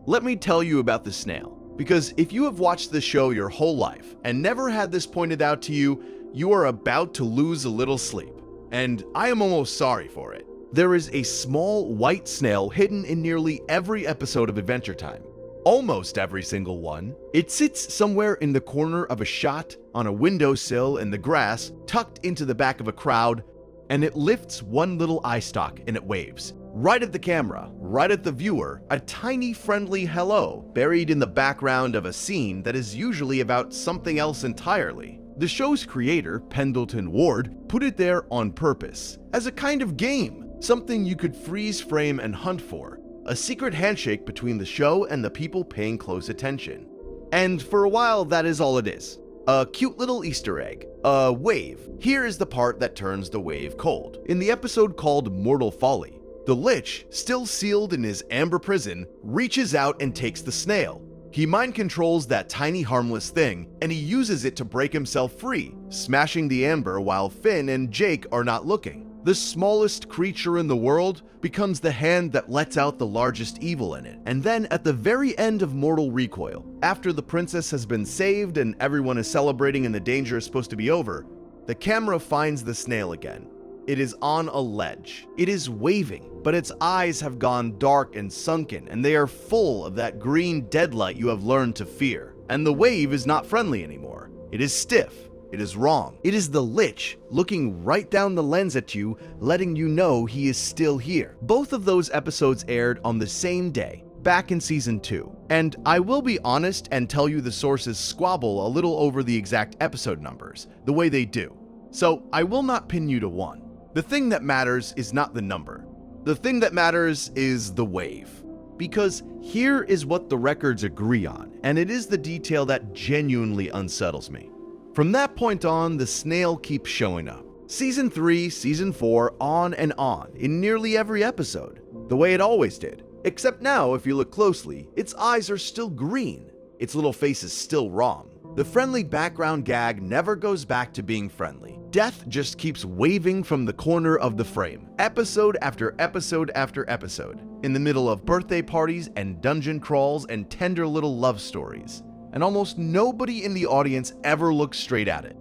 Let me tell you about the snail, because if you have watched this show your whole life and never had this pointed out to you, you are about to lose a little sleep, and I am almost sorry for it. There is a small white snail hidden in nearly every episode of Adventure Time. Almost every single one. It sits somewhere in the corner of a shot, on a windowsill in the grass, tucked into the back of a crowd, and it lifts one little eye stalk and it waves. Right at the camera, right at the viewer, a tiny friendly hello buried in the background of a scene that is usually about something else entirely. The show's creator, Pendleton Ward, put it there on purpose, as a kind of game, something you could freeze frame and hunt for. A secret handshake between the show and the people paying close attention. And for a while, that is all it is. A cute little Easter egg. A wave. Here is the part that turns the wave cold. In the episode called Mortal Folly, the Lich, still sealed in his amber prison, reaches out and takes the snail. He mind controls that tiny harmless thing, and he uses it to break himself free, smashing the amber while Finn and Jake are not looking. The smallest creature in the world becomes the hand that lets out the largest evil in it. And then at the very end of Mortal Recoil, after the princess has been saved and everyone is celebrating and the danger is supposed to be over, the camera finds the snail again. It is on a ledge. It is waving, but its eyes have gone dark and sunken, and they are full of that green deadlight you have learned to fear. And the wave is not friendly anymore. It is stiff. It is wrong. It is the Lich looking right down the lens at you, letting you know he is still here. Both of those episodes aired on the same day, back in season 2. And I will be honest and tell you the sources squabble a little over the exact episode numbers, the way they do. So I will not pin you to one. The thing that matters is not the number. The thing that matters is the wave. Because here is what the records agree on, and it is the detail that genuinely unsettles me. From that point on, the snail keeps showing up. Season 3, Season 4, on and on, in nearly every episode, the way it always did. Except now, if you look closely, its eyes are still green. Its little face is still wrong. The friendly background gag never goes back to being friendly. Death just keeps waving from the corner of the frame, episode after episode after episode, in the middle of birthday parties and dungeon crawls and tender little love stories. And almost nobody in the audience ever looks straight at it.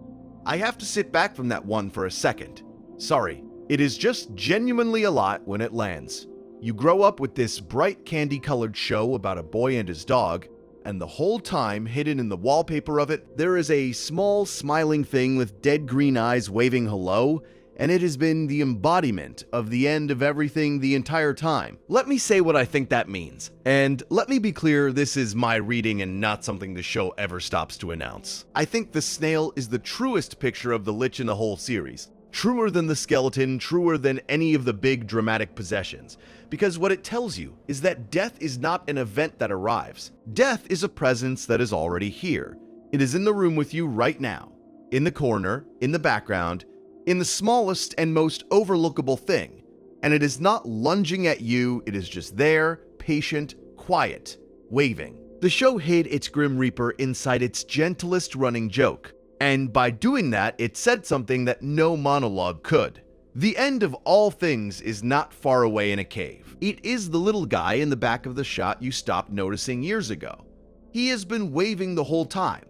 I have to sit back from that one for a second. Sorry, it is just genuinely a lot when it lands. You grow up with this bright candy-colored show about a boy and his dog, and the whole time, hidden in the wallpaper of it, there is a small smiling thing with dead green eyes waving hello, and it has been the embodiment of the end of everything the entire time. Let me say what I think that means. And let me be clear, this is my reading and not something the show ever stops to announce. I think the snail is the truest picture of the Lich in the whole series. Truer than the skeleton, truer than any of the big dramatic possessions. Because what it tells you is that death is not an event that arrives. Death is a presence that is already here. It is in the room with you right now. In the corner, in the background, in the smallest and most overlookable thing. And it is not lunging at you, it is just there, patient, quiet, waving. The show hid its Grim Reaper inside its gentlest running joke. And by doing that, it said something that no monologue could. The end of all things is not far away in a cave. It is the little guy in the back of the shot you stopped noticing years ago. He has been waving the whole time.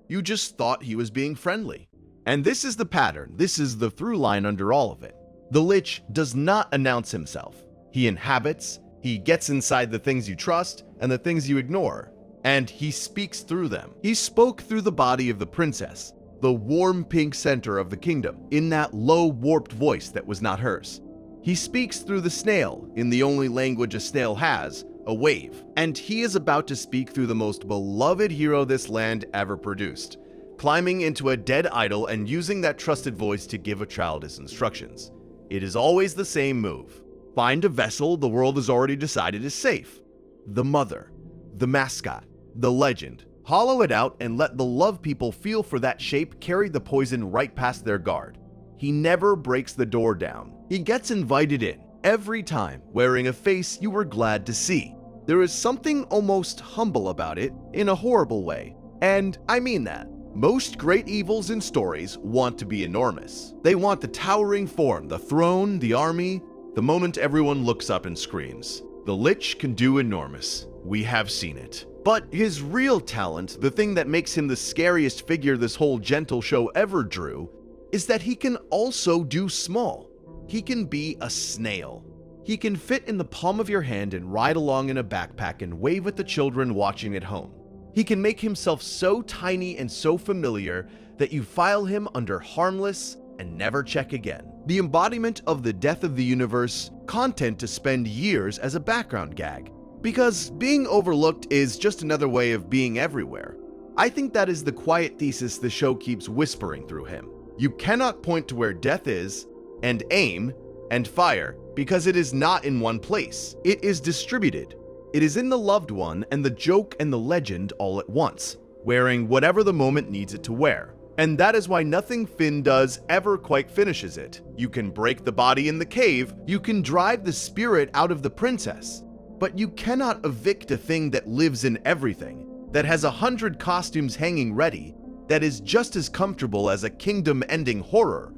You just thought he was being friendly. And this is the pattern, this is the through line under all of it. The Lich does not announce himself. He inhabits, he gets inside the things you trust and the things you ignore, and he speaks through them. He spoke through the body of the princess, the warm pink center of the kingdom, in that low warped voice that was not hers. He speaks through the snail in the only language a snail has, a wave. And he is about to speak through the most beloved hero this land ever produced, climbing into a dead idol and using that trusted voice to give a child his instructions. It is always the same move. Find a vessel the world has already decided is safe. The mother. the mascot, the legend. Hollow it out and let the love people feel for that shape carry the poison right past their guard. He never breaks the door down. He gets invited in every time, wearing a face you were glad to see. There is something almost humble about it in a horrible way, and I mean that. Most great evils in stories want to be enormous. They want the towering form, the throne, the army, the moment everyone looks up and screams. The Lich can do enormous. We have seen it. But his real talent, the thing that makes him the scariest figure this whole gentle show ever drew, is that he can also do small. He can be a snail. He can fit in the palm of your hand and ride along in a backpack and wave at the children watching at home. He can make himself so tiny and so familiar that you file him under harmless and never check again. The embodiment of the death of the universe, content to spend years as a background gag. Because being overlooked is just another way of being everywhere. I think that is the quiet thesis the show keeps whispering through him. You cannot point to where death is, and aim, and fire, because it is not in one place. It is distributed. It is in the loved one and the joke and the legend all at once, wearing whatever the moment needs it to wear. And that is why nothing Finn does ever quite finishes it. You can break the body in the cave, you can drive the spirit out of the princess, but you cannot evict a thing that lives in everything, that has 100 costumes hanging ready, that is just as comfortable as a kingdom-ending horror,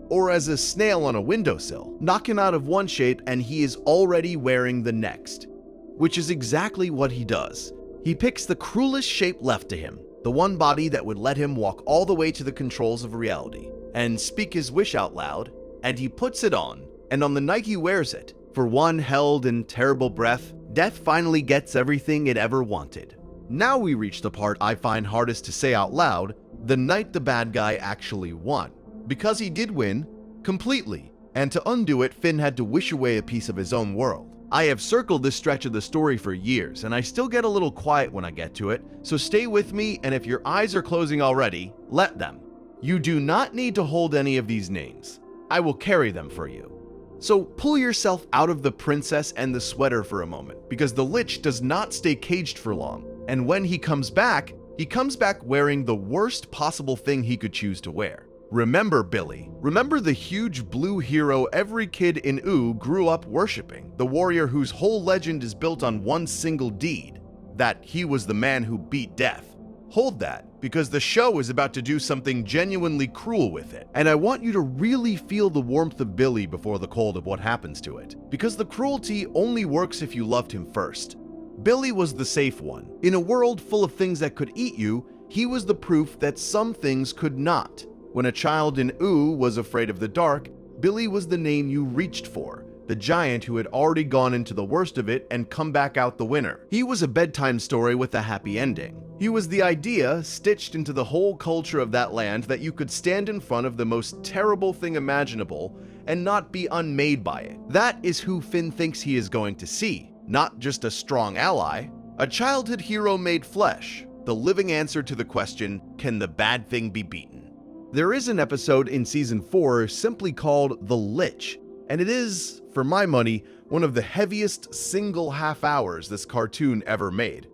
or as a snail on a windowsill. Knock him out of one shape and he is already wearing the next. Which is exactly what he does. He picks the cruelest shape left to him, the one body that would let him walk all the way to the controls of reality, and speak his wish out loud, and he puts it on, and on the night he wears it, for one held and terrible breath, death finally gets everything it ever wanted. Now we reach the part I find hardest to say out loud, the night the bad guy actually won. Because he did win, completely, and to undo it, Finn had to wish away a piece of his own world. I have circled this stretch of the story for years, and I still get a little quiet when I get to it, so stay with me, and if your eyes are closing already, let them. You do not need to hold any of these names. I will carry them for you. So pull yourself out of the princess and the sweater for a moment, because the Lich does not stay caged for long, and when he comes back wearing the worst possible thing he could choose to wear. Remember Billy. Remember the huge blue hero every kid in Ooo grew up worshipping, the warrior whose whole legend is built on one single deed, that he was the man who beat death. Hold that, because the show is about to do something genuinely cruel with it, and I want you to really feel the warmth of Billy before the cold of what happens to it, because the cruelty only works if you loved him first. Billy was the safe one. In a world full of things that could eat you, he was the proof that some things could not. When a child in Ooo was afraid of the dark, Billy was the name you reached for, the giant who had already gone into the worst of it and come back out the winner. He was a bedtime story with a happy ending. He was the idea stitched into the whole culture of that land that you could stand in front of the most terrible thing imaginable and not be unmade by it. That is who Finn thinks he is going to see, not just a strong ally, a childhood hero made flesh, the living answer to the question, can the bad thing be beaten? There is an episode in Season 4 simply called The Lich, and it is, for my money, one of the heaviest single half hours this cartoon ever made.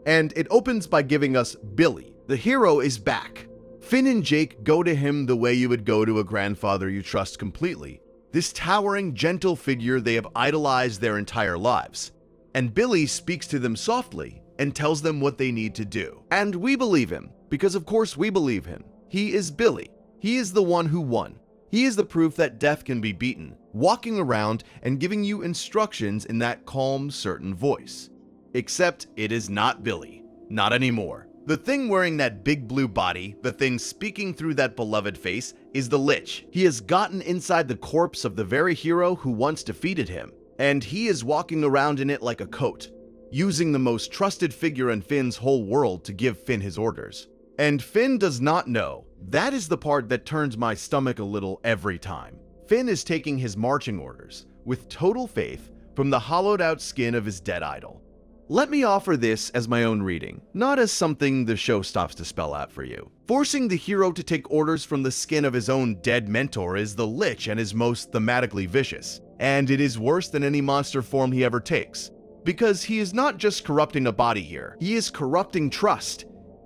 And it opens by giving us Billy. The hero is back. Finn and Jake go to him the way you would go to a grandfather you trust completely. This towering, gentle figure they have idolized their entire lives. And Billy speaks to them softly and tells them what they need to do. And we believe him, because of course we believe him. He is Billy. He is the one who won. He is the proof that death can be beaten, walking around and giving you instructions in that calm, certain voice. Except it is not Billy. Not anymore. The thing wearing that big blue body, the thing speaking through that beloved face, is the Lich. He has gotten inside the corpse of the very hero who once defeated him, and he is walking around in it like a coat, using the most trusted figure in Finn's whole world to give Finn his orders. And Finn does not know. That is the part that turns my stomach a little every time. Finn is taking his marching orders, with total faith, from the hollowed out skin of his dead idol. Let me offer this as my own reading, not as something the show stops to spell out for you. Forcing the hero to take orders from the skin of his own dead mentor is the Lich and is most thematically vicious, and it is worse than any monster form he ever takes. Because he is not just corrupting a body here, he is corrupting trust.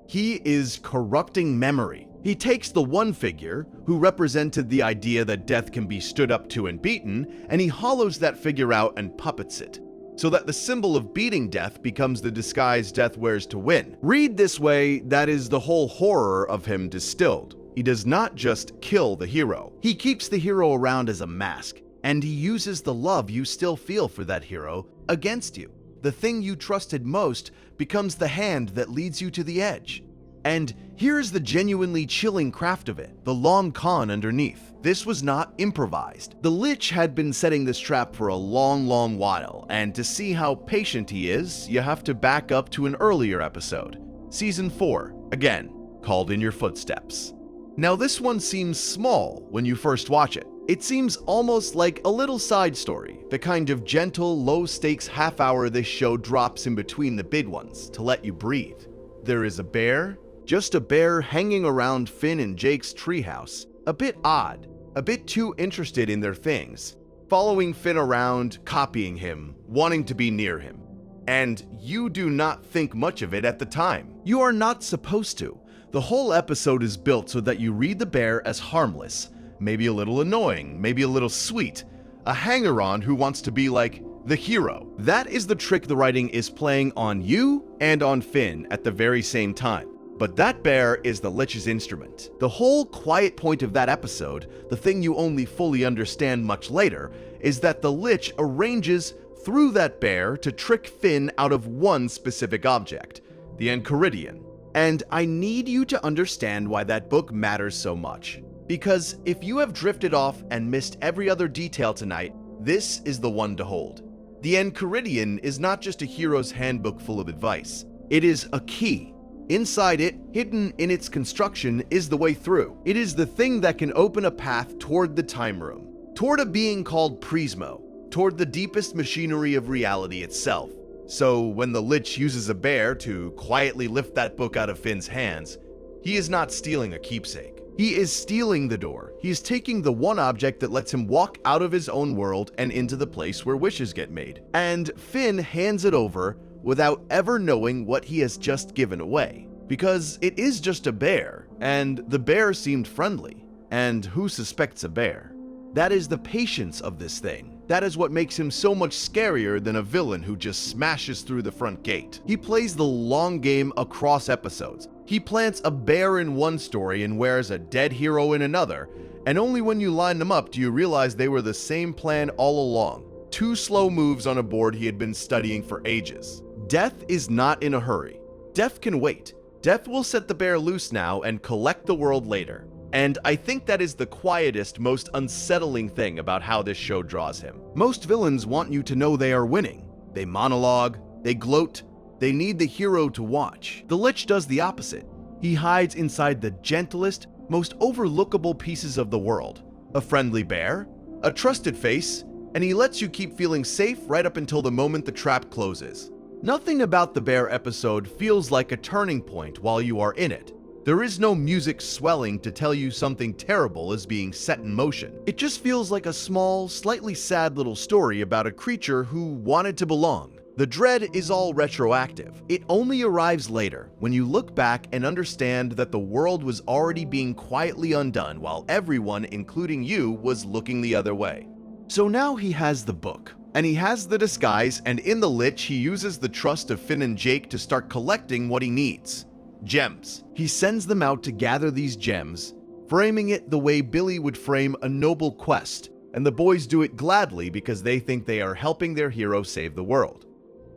He is corrupting memory. He takes the one figure, who represented the idea that death can be stood up to and beaten, and he hollows that figure out and puppets it, so that the symbol of beating death becomes the disguise death wears to win. Read this way, that is the whole horror of him distilled. He does not just kill the hero. He keeps the hero around as a mask, and he uses the love you still feel for that hero against you. The thing you trusted most becomes the hand that leads you to the edge. And here's the genuinely chilling craft of it, the long con underneath. This was not improvised. The Lich had been setting this trap for a long while, and to see how patient he is, you have to back up to an earlier episode, Season 4, again, called In Your Footsteps. Now this one seems small when you first watch it. It seems almost like a little side story, the kind of gentle, low-stakes half-hour this show drops in between the big ones to let you breathe. There is a bear, just a bear hanging around Finn and Jake's treehouse, a bit odd, a bit too interested in their things, following Finn around, copying him, wanting to be near him. And you do not think much of it at the time. You are not supposed to. The whole episode is built so that you read the bear as harmless, maybe a little annoying, maybe a little sweet, a hanger-on who wants to be like the hero. That is the trick the writing is playing on you and on Finn at the very same time. But that bear is the Lich's instrument. The whole quiet point of that episode, the thing you only fully understand much later, is that the Lich arranges through that bear to trick Finn out of one specific object, the Enchiridion. And I need you to understand why that book matters so much. Because if you have drifted off and missed every other detail tonight, this is the one to hold. The Enchiridion is not just a hero's handbook full of advice. It is a key. Inside it, hidden in its construction, is the way through. It is the thing that can open a path toward the time room, toward a being called Prismo, toward the deepest machinery of reality itself. So when the Lich uses a bear to quietly lift that book out of Finn's hands, he is not stealing a keepsake. He is stealing the door. He is taking the one object that lets him walk out of his own world and into the place where wishes get made. And Finn hands it over without ever knowing what he has just given away. Because it is just a bear, and the bear seemed friendly. And who suspects a bear? That is the patience of this thing. That is what makes him so much scarier than a villain who just smashes through the front gate. He plays the long game across episodes. He plants a bear in one story and wears a dead hero in another, and only when you line them up do you realize they were the same plan all along. Two slow moves on a board he had been studying for ages. Death is not in a hurry. Death can wait. Death will set the bear loose now and collect the world later. And I think that is the quietest, most unsettling thing about how this show draws him. Most villains want you to know they are winning. They monologue, they gloat, they need the hero to watch. The Lich does the opposite. He hides inside the gentlest, most overlookable pieces of the world. A friendly bear, a trusted face, and he lets you keep feeling safe right up until the moment the trap closes. Nothing about the bear episode feels like a turning point while you are in it. There is no music swelling to tell you something terrible is being set in motion. It just feels like a small, slightly sad little story about a creature who wanted to belong. The dread is all retroactive. It only arrives later, when you look back and understand that the world was already being quietly undone while everyone, including you, was looking the other way. So now he has the book, and he has the disguise, and in the Lich he uses the trust of Finn and Jake to start collecting what he needs. Gems. He sends them out to gather these gems, framing it the way Billy would frame a noble quest, and the boys do it gladly because they think they are helping their hero save the world.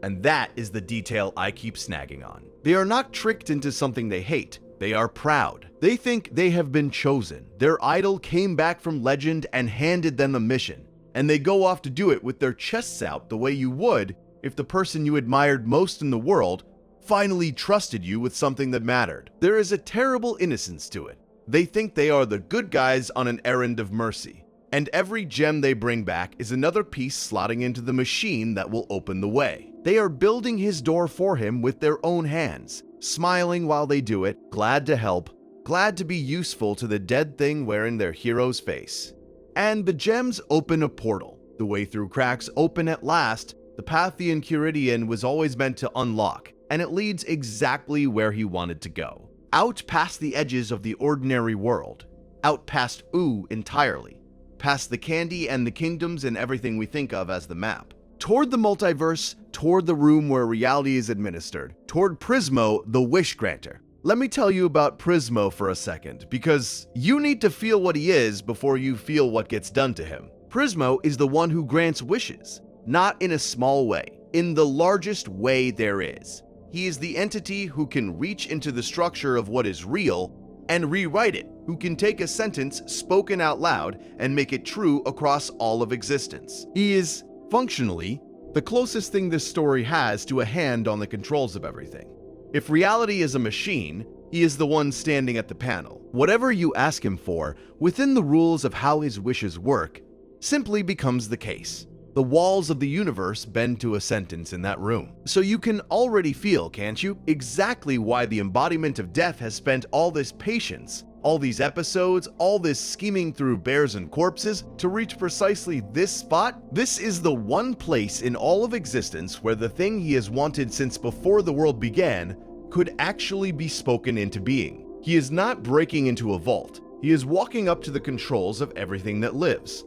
And that is the detail I keep snagging on. They are not tricked into something they hate. They are proud. They think they have been chosen. Their idol came back from legend and handed them a mission, and they go off to do it with their chests out the way you would if the person you admired most in the world finally trusted you with something that mattered. There is a terrible innocence to it. They think they are the good guys on an errand of mercy, and every gem they bring back is another piece slotting into the machine that will open the way. They are building his door for him with their own hands, smiling while they do it, glad to help, glad to be useful to the dead thing wearing their hero's face. And the gems open a portal. The way through cracks open at last, The path the Enchiridion was always meant to unlock, and it leads exactly where he wanted to go. Out past the edges of the ordinary world. Out past Ooh entirely. Past the candy and the kingdoms and everything we think of as the map. Toward the multiverse, toward the room where reality is administered. Toward Prismo, the wish granter. Let me tell you about Prismo for a second, because you need to feel what he is before you feel what gets done to him. Prismo is the one who grants wishes, not in a small way, in the largest way there is. He is the entity who can reach into the structure of what is real and rewrite it, who can take a sentence spoken out loud and make it true across all of existence. He is, functionally, the closest thing this story has to a hand on the controls of everything. If reality is a machine, he is the one standing at the panel. Whatever you ask him for, within the rules of how his wishes work, simply becomes the case. The walls of the universe bend to a sentence in that room. So you can already feel, can't you, exactly why the embodiment of death has spent all this patience, all these episodes, all this scheming through bears and corpses to reach precisely this spot? This is the one place in all of existence where the thing he has wanted since before the world began could actually be spoken into being. He is not breaking into a vault. He is walking up to the controls of everything that lives.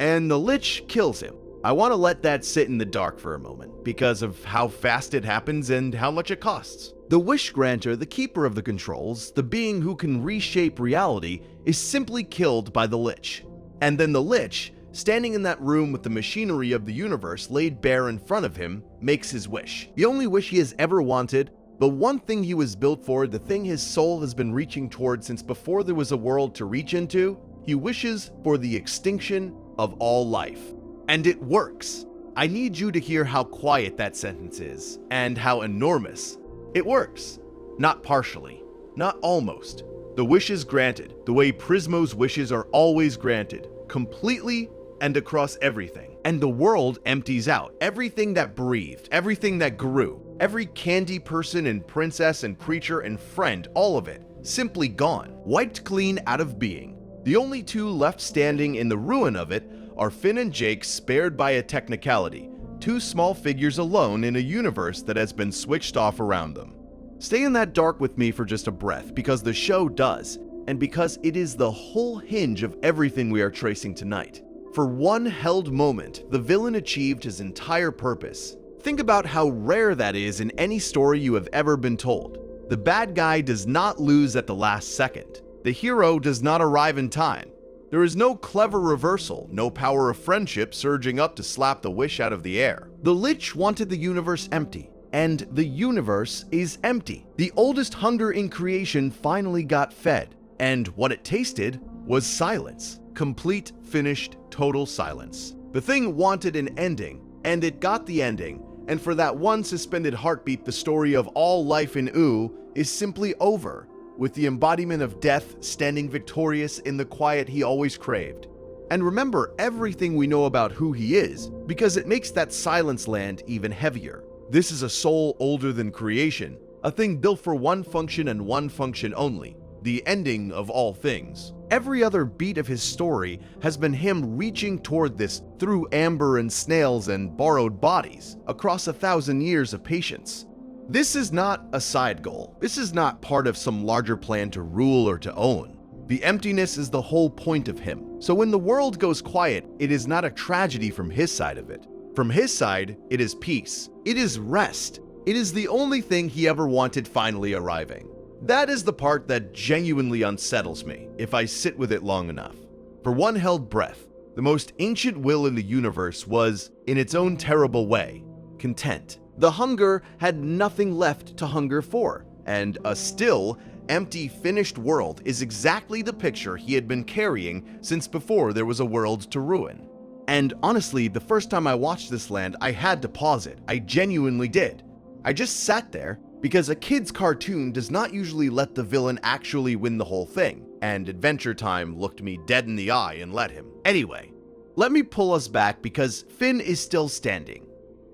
And the Lich kills him. I want to let that sit in the dark for a moment, because of how fast it happens and how much it costs. The Wish Granter, the keeper of the controls, the being who can reshape reality, is simply killed by the Lich. And then the Lich, standing in that room with the machinery of the universe laid bare in front of him, makes his wish. The only wish he has ever wanted, the one thing he was built for, the thing his soul has been reaching toward since before there was a world to reach into. He wishes for the extinction of all life. And it works. I need you to hear how quiet that sentence is, and how enormous. It works. Not partially. Not almost. The wish is granted, the way Prismo's wishes are always granted, completely and across everything. And the world empties out. Everything that breathed, everything that grew, every candy person and princess and creature and friend, all of it, simply gone. Wiped clean out of being. The only two left standing in the ruin of it are Finn and Jake, spared by a technicality, two small figures alone in a universe that has been switched off around them. Stay in that dark with me for just a breath, because the show does, and because it is the whole hinge of everything we are tracing tonight. For one held moment, the villain achieved his entire purpose. Think about how rare that is in any story you have ever been told. The bad guy does not lose at the last second. The hero does not arrive in time. There is no clever reversal, no power of friendship surging up to slap the wish out of the air. The Lich wanted the universe empty, and the universe is empty. The oldest hunger in creation finally got fed, and what it tasted was silence. Complete, finished, total silence. The thing wanted an ending, and it got the ending, and for that one suspended heartbeat, the story of all life in Ooh is simply over, with the embodiment of death standing victorious in the quiet he always craved. And remember everything we know about who he is, because it makes that silence land even heavier. This is a soul older than creation, a thing built for one function and one function only, the ending of all things. Every other beat of his story has been him reaching toward this through amber and snails and borrowed bodies, across 1,000 years of patience. This is not a side goal. This is not part of some larger plan to rule or to own. The emptiness is the whole point of him. So when the world goes quiet, it is not a tragedy from his side of it. From his side, it is peace. It is rest. It is the only thing he ever wanted finally arriving. That is the part that genuinely unsettles me, if I sit with it long enough. For one held breath, the most ancient will in the universe was, in its own terrible way, content. The hunger had nothing left to hunger for, and a still, empty, finished world is exactly the picture he had been carrying since before there was a world to ruin. And honestly, the first time I watched this land, I had to pause it. I genuinely did. I just sat there, because a kid's cartoon does not usually let the villain actually win the whole thing, and Adventure Time looked me dead in the eye and let him. Anyway, let me pull us back because Finn is still standing.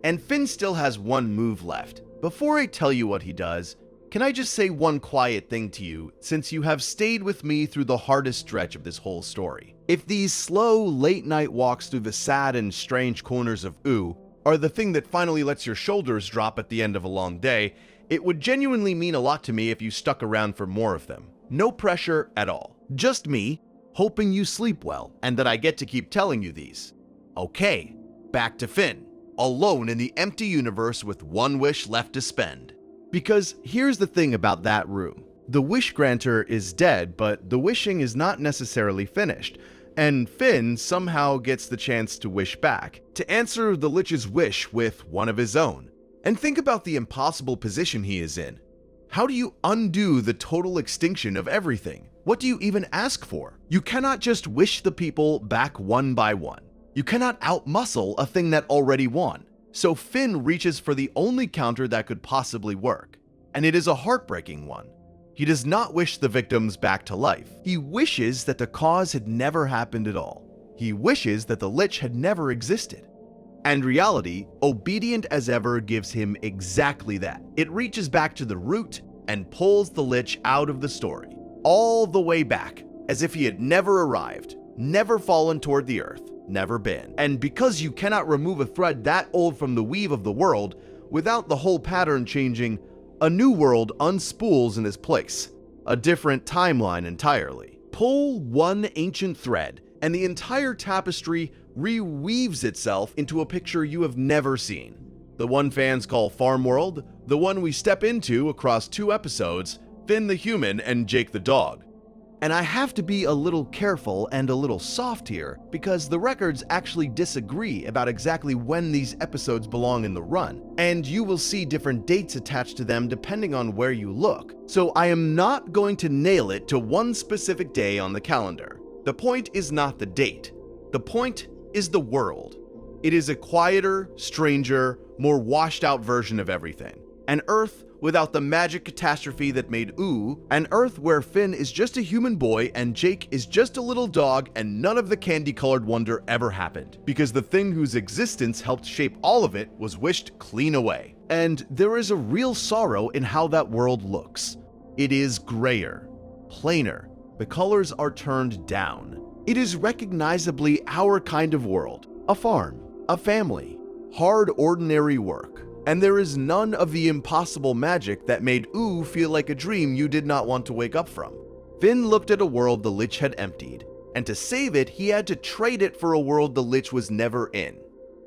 And Finn still has one move left. Before I tell you what he does, can I just say one quiet thing to you, since you have stayed with me through the hardest stretch of this whole story? If these slow, late-night walks through the sad and strange corners of Ooh are the thing that finally lets your shoulders drop at the end of a long day, it would genuinely mean a lot to me if you stuck around for more of them. No pressure at all. Just me, hoping you sleep well, and that I get to keep telling you these. Okay, back to Finn, alone in the empty universe with one wish left to spend. Because here's the thing about that room. The wish granter is dead, but the wishing is not necessarily finished, and Finn somehow gets the chance to wish back, to answer the Lich's wish with one of his own. And think about the impossible position he is in. How do you undo the total extinction of everything? What do you even ask for? You cannot just wish the people back one by one. You cannot outmuscle a thing that already won. So Finn reaches for the only counter that could possibly work, and it is a heartbreaking one. He does not wish the victims back to life. He wishes that the cause had never happened at all. He wishes that the Lich had never existed. And reality, obedient as ever, gives him exactly that. It reaches back to the root and pulls the Lich out of the story, all the way back, as if he had never arrived, never fallen toward the earth, never been. And because you cannot remove a thread that old from the weave of the world without the whole pattern changing, a new world unspools in its place, a different timeline entirely. Pull one ancient thread, and the entire tapestry reweaves itself into a picture you have never seen. The one fans call Farm World, the one we step into across 2 episodes, Finn the human and Jake the dog. And I have to be a little careful and a little soft here, because the records actually disagree about exactly when these episodes belong in the run, and you will see different dates attached to them depending on where you look. So I am not going to nail it to one specific day on the calendar. The point is not the date. The point is the world. It is a quieter, stranger, more washed out version of everything. An Earth without the magic catastrophe that made Ooh, an Earth where Finn is just a human boy and Jake is just a little dog, and none of the candy-colored wonder ever happened, because the thing whose existence helped shape all of it was wished clean away. And there is a real sorrow in how that world looks. It is grayer, plainer, the colors are turned down. It is recognizably our kind of world, a farm, a family, hard ordinary work. And there is none of the impossible magic that made Ooh feel like a dream you did not want to wake up from. Finn looked at a world the Lich had emptied, and to save it, he had to trade it for a world the Lich was never in.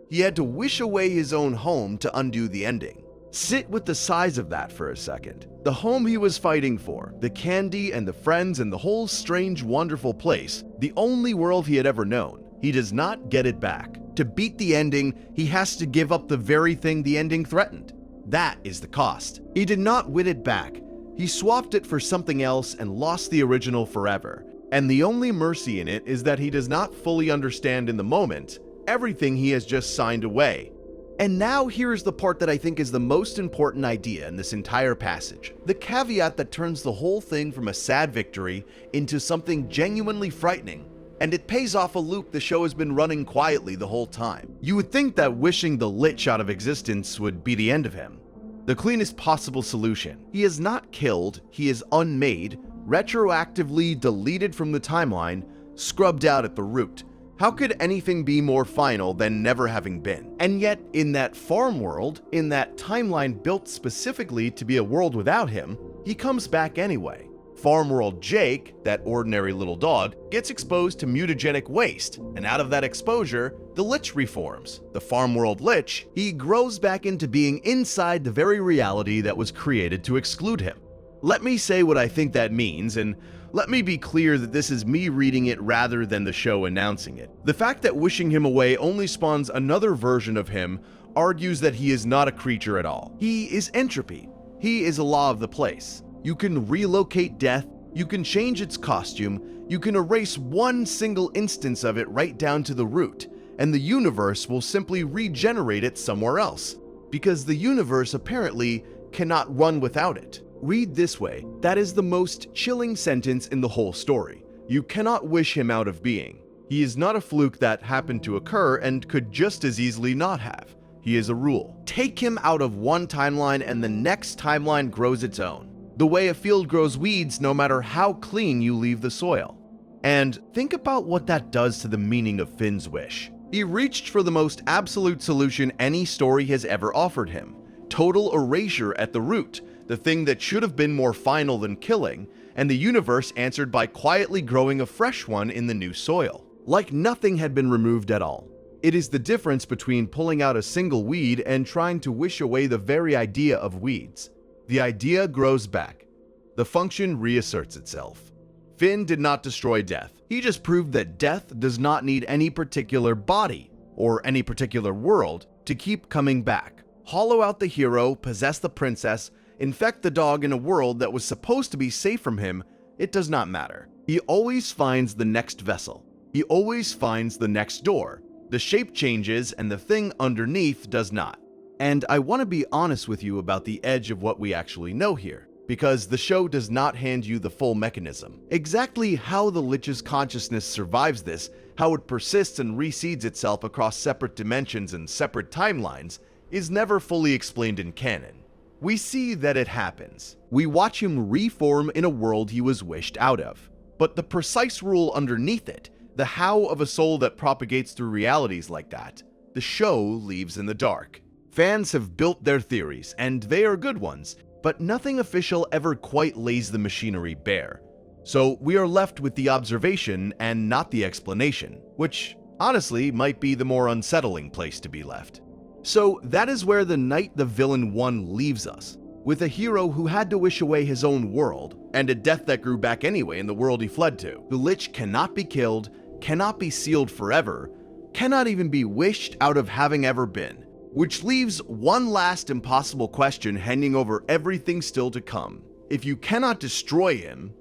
He had to wish away his own home to undo the ending. Sit with the size of that for a second. The home he was fighting for, the candy and the friends and the whole strange, wonderful place, the only world he had ever known. He does not get it back. To beat the ending, he has to give up the very thing the ending threatened. That is the cost. He did not win it back. He swapped it for something else and lost the original forever. And the only mercy in it is that he does not fully understand in the moment everything he has just signed away. And now here is the part that I think is the most important idea in this entire passage. The caveat that turns the whole thing from a sad victory into something genuinely frightening. And it pays off a loop the show has been running quietly the whole time. You would think that wishing the Lich out of existence would be the end of him. The cleanest possible solution. He is not killed, he is unmade, retroactively deleted from the timeline, scrubbed out at the root. How could anything be more final than never having been? And yet, in that farm world, in that timeline built specifically to be a world without him, he comes back anyway. Farm World Jake, that ordinary little dog, gets exposed to mutagenic waste, and out of that exposure, the Lich reforms. The Farm World Lich, he grows back into being inside the very reality that was created to exclude him. Let me say what I think that means, and let me be clear that this is me reading it rather than the show announcing it. The fact that wishing him away only spawns another version of him argues that he is not a creature at all. He is entropy. He is a law of the place. You can relocate death, you can change its costume, you can erase one single instance of it right down to the root, and the universe will simply regenerate it somewhere else, because the universe apparently cannot run without it. Read this way, that is the most chilling sentence in the whole story. You cannot wish him out of being. He is not a fluke that happened to occur and could just as easily not have. He is a rule. Take him out of one timeline and the next timeline grows its own. The way a field grows weeds no matter how clean you leave the soil. And think about what that does to the meaning of Finn's wish. He reached for the most absolute solution any story has ever offered him. Total erasure at the root, the thing that should have been more final than killing, and the universe answered by quietly growing a fresh one in the new soil. Like nothing had been removed at all. It is the difference between pulling out a single weed and trying to wish away the very idea of weeds. The idea grows back. The function reasserts itself. Finn did not destroy death. He just proved that death does not need any particular body or any particular world to keep coming back. Hollow out the hero, possess the princess, infect the dog in a world that was supposed to be safe from him, it does not matter. He always finds the next vessel. He always finds the next door. The shape changes and the thing underneath does not. And I want to be honest with you about the edge of what we actually know here, because the show does not hand you the full mechanism. Exactly how the Lich's consciousness survives this, how it persists and reseeds itself across separate dimensions and separate timelines, is never fully explained in canon. We see that it happens. We watch him reform in a world he was wished out of. But the precise rule underneath it, the how of a soul that propagates through realities like that, the show leaves in the dark. Fans have built their theories, and they are good ones, but nothing official ever quite lays the machinery bare. So we are left with the observation and not the explanation, which honestly might be the more unsettling place to be left. So that is where The Night the Villain Won leaves us, with a hero who had to wish away his own world, and a death that grew back anyway in the world he fled to. The Lich cannot be killed, cannot be sealed forever, cannot even be wished out of having ever been, which leaves one last impossible question hanging over everything still to come. If you cannot destroy him,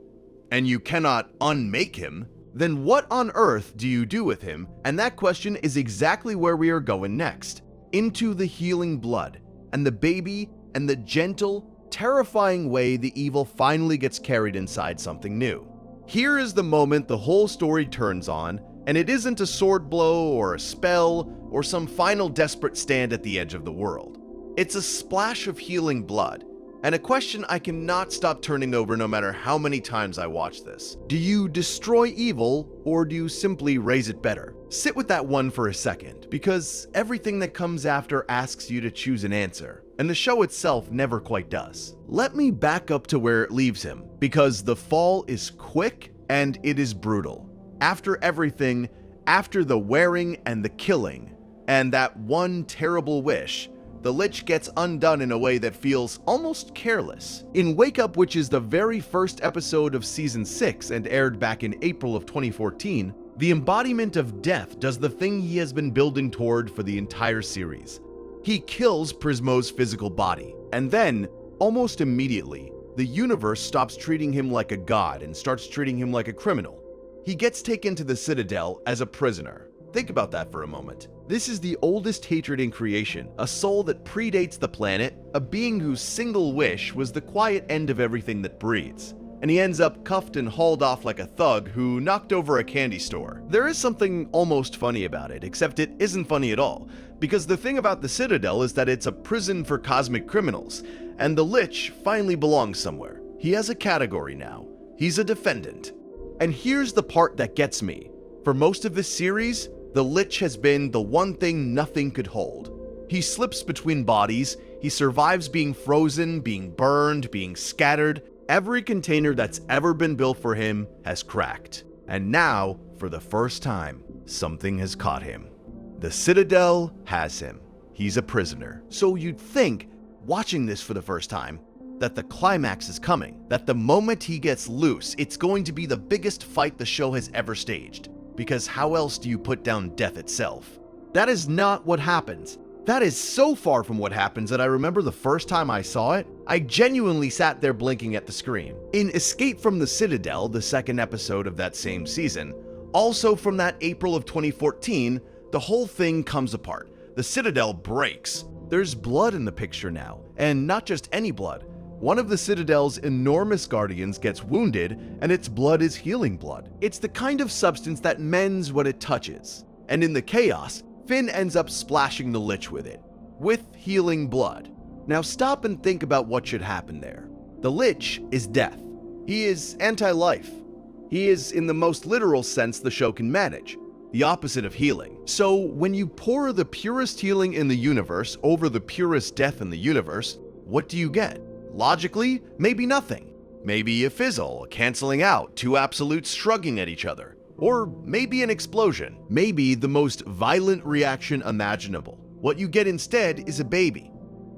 and you cannot unmake him, then what on earth do you do with him? And that question is exactly where we are going next. Into the healing blood, and the baby, and the gentle, terrifying way the evil finally gets carried inside something new. Here is the moment the whole story turns on, and it isn't a sword blow or a spell or some final desperate stand at the edge of the world. It's a splash of healing blood, and a question I cannot stop turning over no matter how many times I watch this. Do you destroy evil, or do you simply raise it better? Sit with that one for a second, because everything that comes after asks you to choose an answer, and the show itself never quite does. Let me back up to where it leaves him, because the fall is quick and it is brutal. After everything, after the wearing and the killing, and that one terrible wish, the Lich gets undone in a way that feels almost careless. In Wake Up, which is the very first episode of Season 6 and aired back in April of 2014, the embodiment of death does the thing he has been building toward for the entire series. He kills Prismo's physical body, and then, almost immediately, the universe stops treating him like a god and starts treating him like a criminal. He gets taken to the Citadel as a prisoner. Think about that for a moment. This is the oldest hatred in creation, a soul that predates the planet, a being whose single wish was the quiet end of everything that breathes. And he ends up cuffed and hauled off like a thug who knocked over a candy store. There is something almost funny about it, except it isn't funny at all, because the thing about the Citadel is that it's a prison for cosmic criminals, and the Lich finally belongs somewhere. He has a category now. He's a defendant. And here's the part that gets me. For most of this series, the Lich has been the one thing nothing could hold. He slips between bodies, he survives being frozen, being burned, being scattered. Every container that's ever been built for him has cracked. And now, for the first time, something has caught him. The Citadel has him. He's a prisoner. So you'd think, watching this for the first time, that the climax is coming, that the moment he gets loose, it's going to be the biggest fight the show has ever staged. Because how else do you put down death itself? That is not what happens. That is so far from what happens that I remember the first time I saw it, I genuinely sat there blinking at the screen. In Escape from the Citadel, the second episode of that same season, also from that April of 2014, the whole thing comes apart. The Citadel breaks. There's blood in the picture now, and not just any blood. One of the Citadel's enormous guardians gets wounded, and its blood is healing blood. It's the kind of substance that mends what it touches. And in the chaos, Finn ends up splashing the Lich with it, with healing blood. Now stop and think about what should happen there. The Lich is death. He is anti-life. He is, in the most literal sense the show can manage. the opposite of healing. So when you pour the purest healing in the universe over the purest death in the universe, what do you get? Logically, maybe nothing. Maybe a fizzle, canceling out, two absolutes shrugging at each other. Or maybe an explosion. Maybe the most violent reaction imaginable. What you get instead is a baby.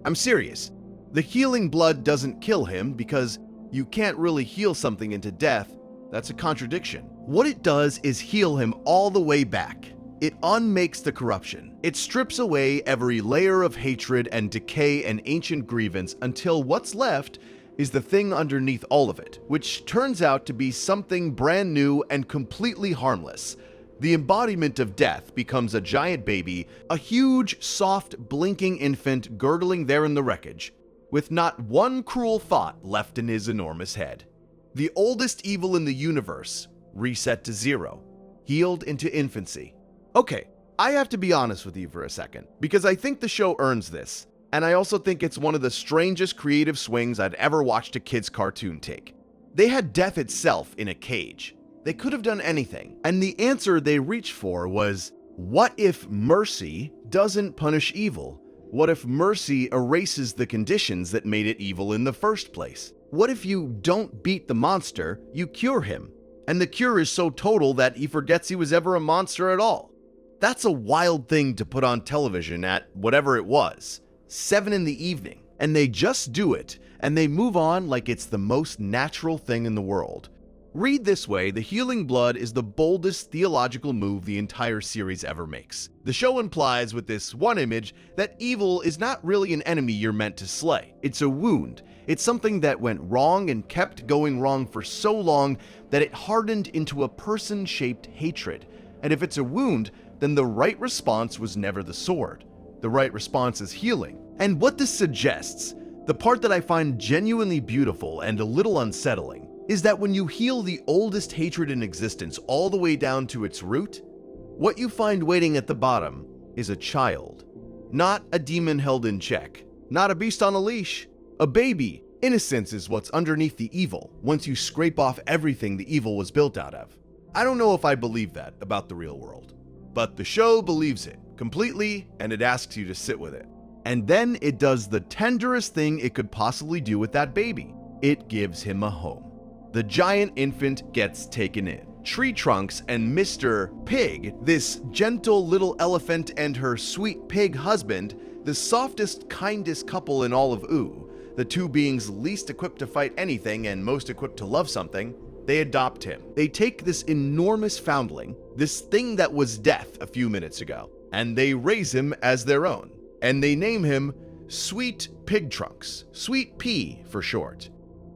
I'm serious. The healing blood doesn't kill him because you can't really heal something into death. That's a contradiction. What it does is heal him all the way back. It unmakes the corruption. It strips away every layer of hatred and decay and ancient grievance until what's left is the thing underneath all of it, which turns out to be something brand new and completely harmless. The embodiment of death becomes a giant baby, a huge, soft, blinking infant girdling there in the wreckage, with not one cruel thought left in his enormous head. The oldest evil in the universe, reset to zero, healed into infancy. Okay, I have to be honest with you for a second, because I think the show earns this, and I also think it's one of the strangest creative swings I'd ever watched a kid's cartoon take. They had death itself in a cage. They could have done anything, and the answer they reached for was, what if mercy doesn't punish evil? What if mercy erases the conditions that made it evil in the first place? What if you don't beat the monster, you cure him? And the cure is so total that he forgets he was ever a monster at all. That's a wild thing to put on television at whatever it was, 7 in the evening, and they just do it, and they move on like it's the most natural thing in the world. Read this way, the healing blood is the boldest theological move the entire series ever makes. The show implies with this one image that evil is not really an enemy you're meant to slay. It's a wound. It's something that went wrong and kept going wrong for so long that it hardened into a person-shaped hatred. And if it's a wound, then the right response was never the sword. The right response is healing. And what this suggests, the part that I find genuinely beautiful and a little unsettling, is that when you heal the oldest hatred in existence all the way down to its root, what you find waiting at the bottom is a child. Not a demon held in check, not a beast on a leash, a baby. Innocence is what's underneath the evil once you scrape off everything the evil was built out of. I don't know if I believe that about the real world, but the show believes it completely, and it asks you to sit with it. And then it does the tenderest thing it could possibly do with that baby. It gives him a home. The giant infant gets taken in. Tree Trunks and Mr. Pig, this gentle little elephant and her sweet pig husband, the softest, kindest couple in all of Ooo, the two beings least equipped to fight anything and most equipped to love something, they adopt him. They take this enormous foundling, this thing that was death a few minutes ago, and they raise him as their own. And they name him Sweet Pig Trunks, Sweet P for short.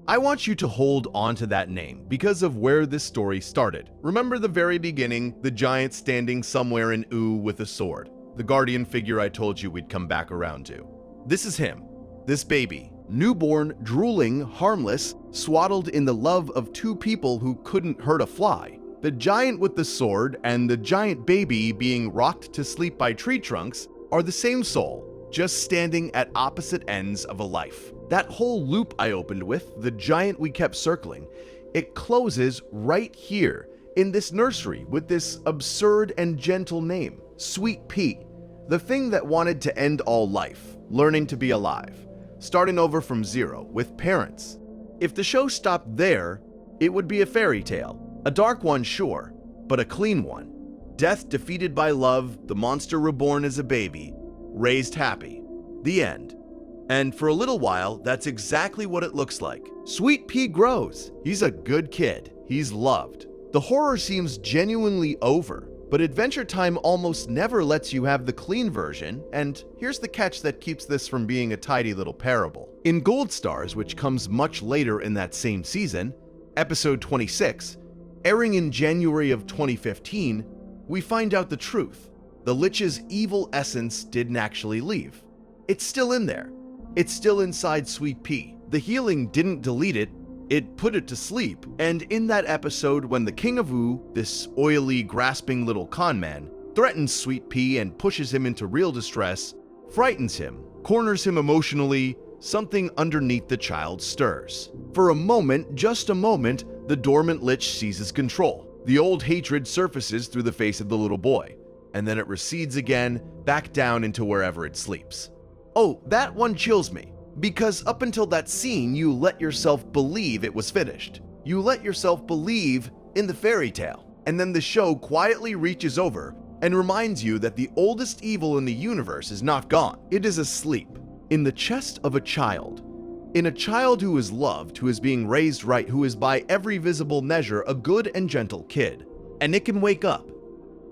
I want you to hold on to that name because of where this story started. Remember the very beginning, the giant standing somewhere in Ooo with a sword, the guardian figure I told you we'd come back around to. This is him, this baby, newborn, drooling, harmless, swaddled in the love of two people who couldn't hurt a fly. The giant with the sword and the giant baby being rocked to sleep by tree trunks are the same soul, just standing at opposite ends of a life. That whole loop I opened with, the giant we kept circling, it closes right here in this nursery with this absurd and gentle name, Sweet Pea, the thing that wanted to end all life, learning to be alive, starting over from zero with parents. If the show stopped there, it would be a fairy tale, a dark one sure, but a clean one. Death defeated by love, the monster reborn as a baby, raised happy. The end. And for a little while, that's exactly what it looks like. Sweet Pea grows. He's a good kid. He's loved. The horror seems genuinely over, but Adventure Time almost never lets you have the clean version, and here's the catch that keeps this from being a tidy little parable. In Gold Stars, which comes much later in that same season, episode 26, airing in January of 2015, we find out the truth. The Lich's evil essence didn't actually leave. It's still in there. It's still inside Sweet Pea. The healing didn't delete it, it put it to sleep. And in that episode, when the King of Ooo, this oily, grasping little conman, threatens Sweet Pea and pushes him into real distress, frightens him, corners him emotionally, something underneath the child stirs. For a moment, just a moment, the dormant Lich seizes control. The old hatred surfaces through the face of the little boy, and then it recedes again, back down into wherever it sleeps. Oh, that one chills me, because up until that scene, you let yourself believe it was finished. You let yourself believe in the fairy tale, and then the show quietly reaches over and reminds you that the oldest evil in the universe is not gone. It is asleep in the chest of a child. In a child who is loved, who is being raised right, who is by every visible measure a good and gentle kid. And it can wake up.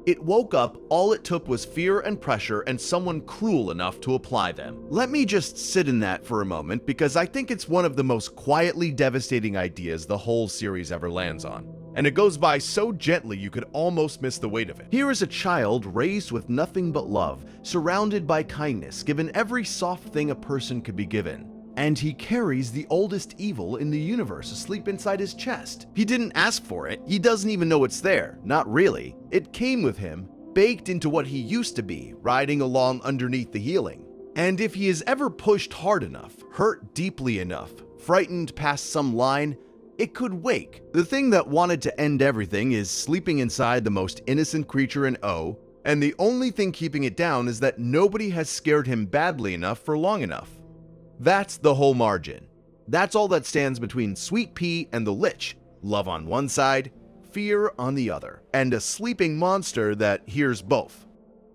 It woke up, all it took was fear and pressure and someone cruel enough to apply them. Let me just sit in that for a moment, because I think it's one of the most quietly devastating ideas the whole series ever lands on. And it goes by so gently you could almost miss the weight of it. Here is a child raised with nothing but love, surrounded by kindness, given every soft thing a person could be given. And he carries the oldest evil in the universe asleep inside his chest. He didn't ask for it. He doesn't even know it's there. Not really. It came with him, baked into what he used to be, riding along underneath the healing. And if he is ever pushed hard enough, hurt deeply enough, frightened past some line, it could wake. The thing that wanted to end everything is sleeping inside the most innocent creature in O, and the only thing keeping it down is that nobody has scared him badly enough for long enough. That's the whole margin. That's all that stands between Sweet Pea and the Lich. Love on one side, fear on the other, and a sleeping monster that hears both.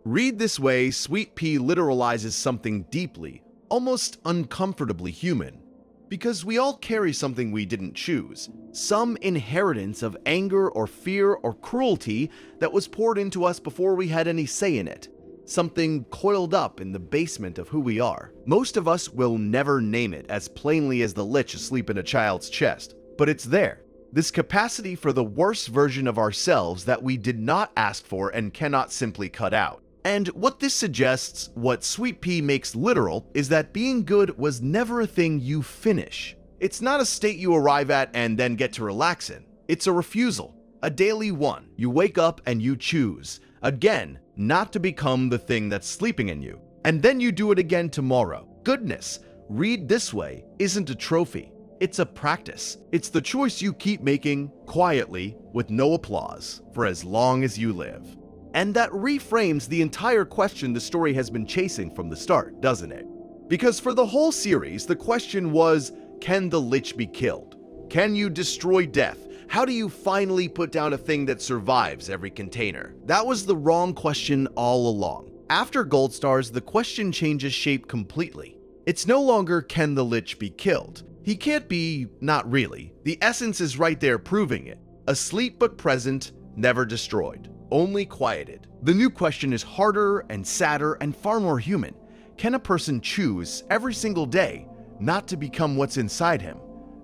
Read this way, Sweet Pea literalizes something deeply, almost uncomfortably human. Because we all carry something we didn't choose, some inheritance of anger or fear or cruelty that was poured into us before we had any say in it. Something coiled up in the basement of who we are. Most of us will never name it as plainly as the Lich asleep in a child's chest, but it's there. This capacity for the worst version of ourselves that we did not ask for and cannot simply cut out. And what this suggests, what Sweet Pea makes literal, is that being good was never a thing you finish. It's not a state you arrive at and then get to relax in. It's a refusal, a daily one. You wake up and you choose, again, not to become the thing that's sleeping in you. And then you do it again tomorrow. Goodness, read this way isn't a trophy. It's a practice. It's the choice you keep making quietly with no applause for as long as you live. And that reframes the entire question the story has been chasing from the start, doesn't it? Because for the whole series, the question was, can the Lich be killed? Can you destroy death? How do you finally put down a thing that survives every container? That was the wrong question all along. After Gold Stars, the question changes shape completely. It's no longer, can the Lich be killed? He can't be, not really. The essence is right there proving it. Asleep but present, never destroyed, only quieted. The new question is harder and sadder and far more human. Can a person choose every single day not to become what's inside him?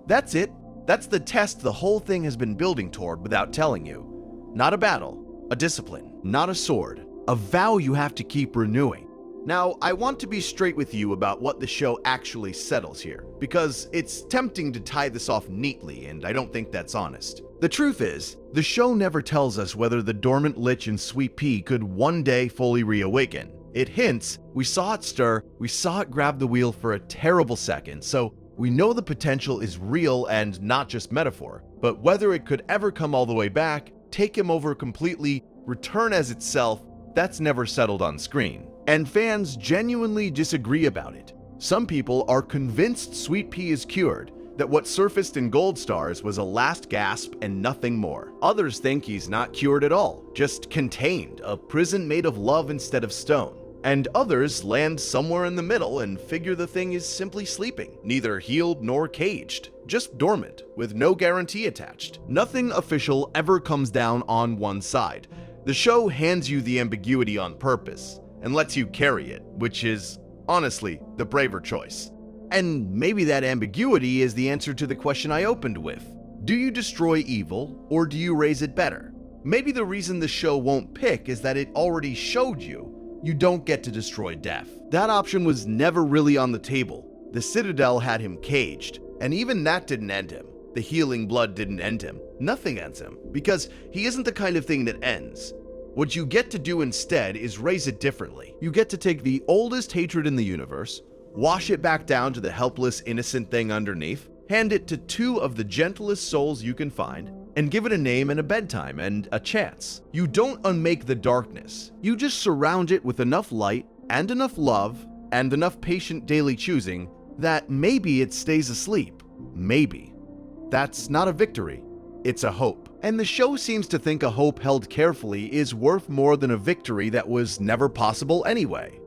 That's it. That's the test the whole thing has been building toward without telling you. Not a battle, a discipline, not a sword, a vow you have to keep renewing. Now, I want to be straight with you about what the show actually settles here, because it's tempting to tie this off neatly, and I don't think that's honest. The truth is, the show never tells us whether the dormant Lich in Sweet Pea could one day fully reawaken. It hints, we saw it stir, we saw it grab the wheel for a terrible second, so we know the potential is real and not just metaphor, but whether it could ever come all the way back, take him over completely, return as itself, that's never settled on screen. And fans genuinely disagree about it. Some people are convinced Sweet Pea is cured, that what surfaced in Gold Stars was a last gasp and nothing more. Others think he's not cured at all, just contained, a prison made of love instead of stone. And others land somewhere in the middle and figure the thing is simply sleeping, neither healed nor caged, just dormant, with no guarantee attached. Nothing official ever comes down on one side. The show hands you the ambiguity on purpose, and lets you carry it, which is, honestly, the braver choice. And maybe that ambiguity is the answer to the question I opened with. Do you destroy evil, or do you raise it better? Maybe the reason the show won't pick is that it already showed you don't get to destroy death. That option was never really on the table. The Citadel had him caged, and even that didn't end him. The healing blood didn't end him. Nothing ends him, because he isn't the kind of thing that ends. What you get to do instead is raise it differently. You get to take the oldest hatred in the universe, wash it back down to the helpless, innocent thing underneath, hand it to two of the gentlest souls you can find, and give it a name and a bedtime and a chance. You don't unmake the darkness. You just surround it with enough light and enough love and enough patient daily choosing that maybe it stays asleep. Maybe. That's not a victory. It's a hope. And the show seems to think a hope held carefully is worth more than a victory that was never possible anyway.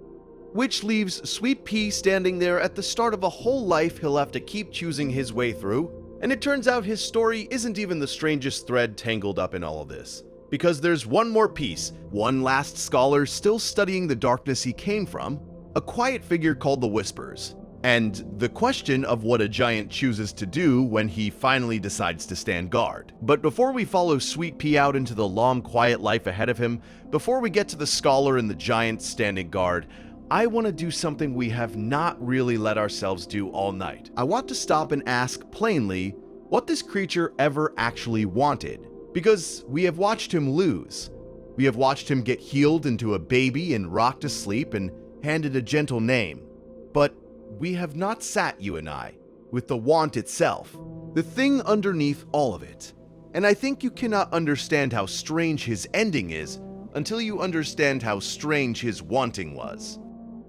Which leaves Sweet Pea standing there at the start of a whole life he'll have to keep choosing his way through, and it turns out his story isn't even the strangest thread tangled up in all of this. Because there's one more piece, one last scholar still studying the darkness he came from, a quiet figure called the Whispers, and the question of what a giant chooses to do when he finally decides to stand guard. But before we follow Sweet Pea out into the long, quiet life ahead of him, before we get to the scholar and the giant standing guard, I want to do something we have not really let ourselves do all night. I want to stop and ask plainly what this creature ever actually wanted, because we have watched him lose. We have watched him get healed into a baby and rocked to sleep and handed a gentle name. But we have not sat, you and I, with the want itself, the thing underneath all of it. And I think you cannot understand how strange his ending is until you understand how strange his wanting was.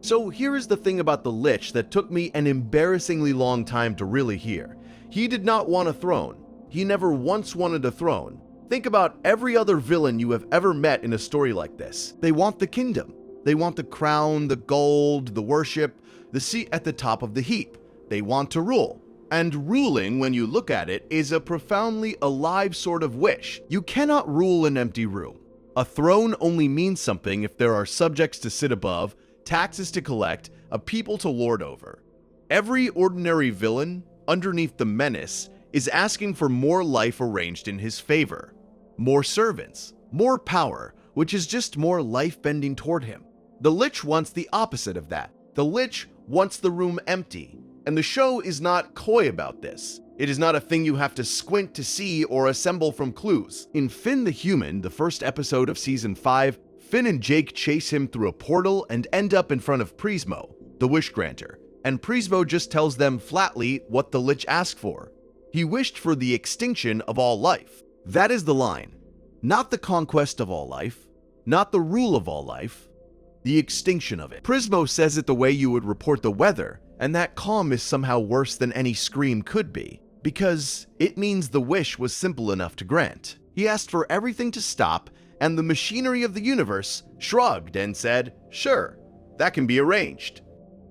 So here is the thing about the Lich that took me an embarrassingly long time to really hear. He did not want a throne. He never once wanted a throne. Think about every other villain you have ever met in a story like this. They want the kingdom. They want the crown, the gold, the worship, the seat at the top of the heap. They want to rule. And ruling, when you look at it, is a profoundly alive sort of wish. You cannot rule an empty room. A throne only means something if there are subjects to sit above, taxes to collect, a people to lord over. Every ordinary villain, underneath the menace, is asking for more life arranged in his favor. More servants, more power, which is just more life bending toward him. The Lich wants the opposite of that. The Lich wants the room empty, and the show is not coy about this. It is not a thing you have to squint to see or assemble from clues. In Finn the Human, the first episode of Season 5, Finn and Jake chase him through a portal and end up in front of Prismo, the Wish Granter, and Prismo just tells them flatly what the Lich asked for. He wished for the extinction of all life. That is the line. Not the conquest of all life, not the rule of all life, the extinction of it. Prismo says it the way you would report the weather, and that calm is somehow worse than any scream could be, because it means the wish was simple enough to grant. He asked for everything to stop, and the machinery of the universe shrugged and said, sure, that can be arranged.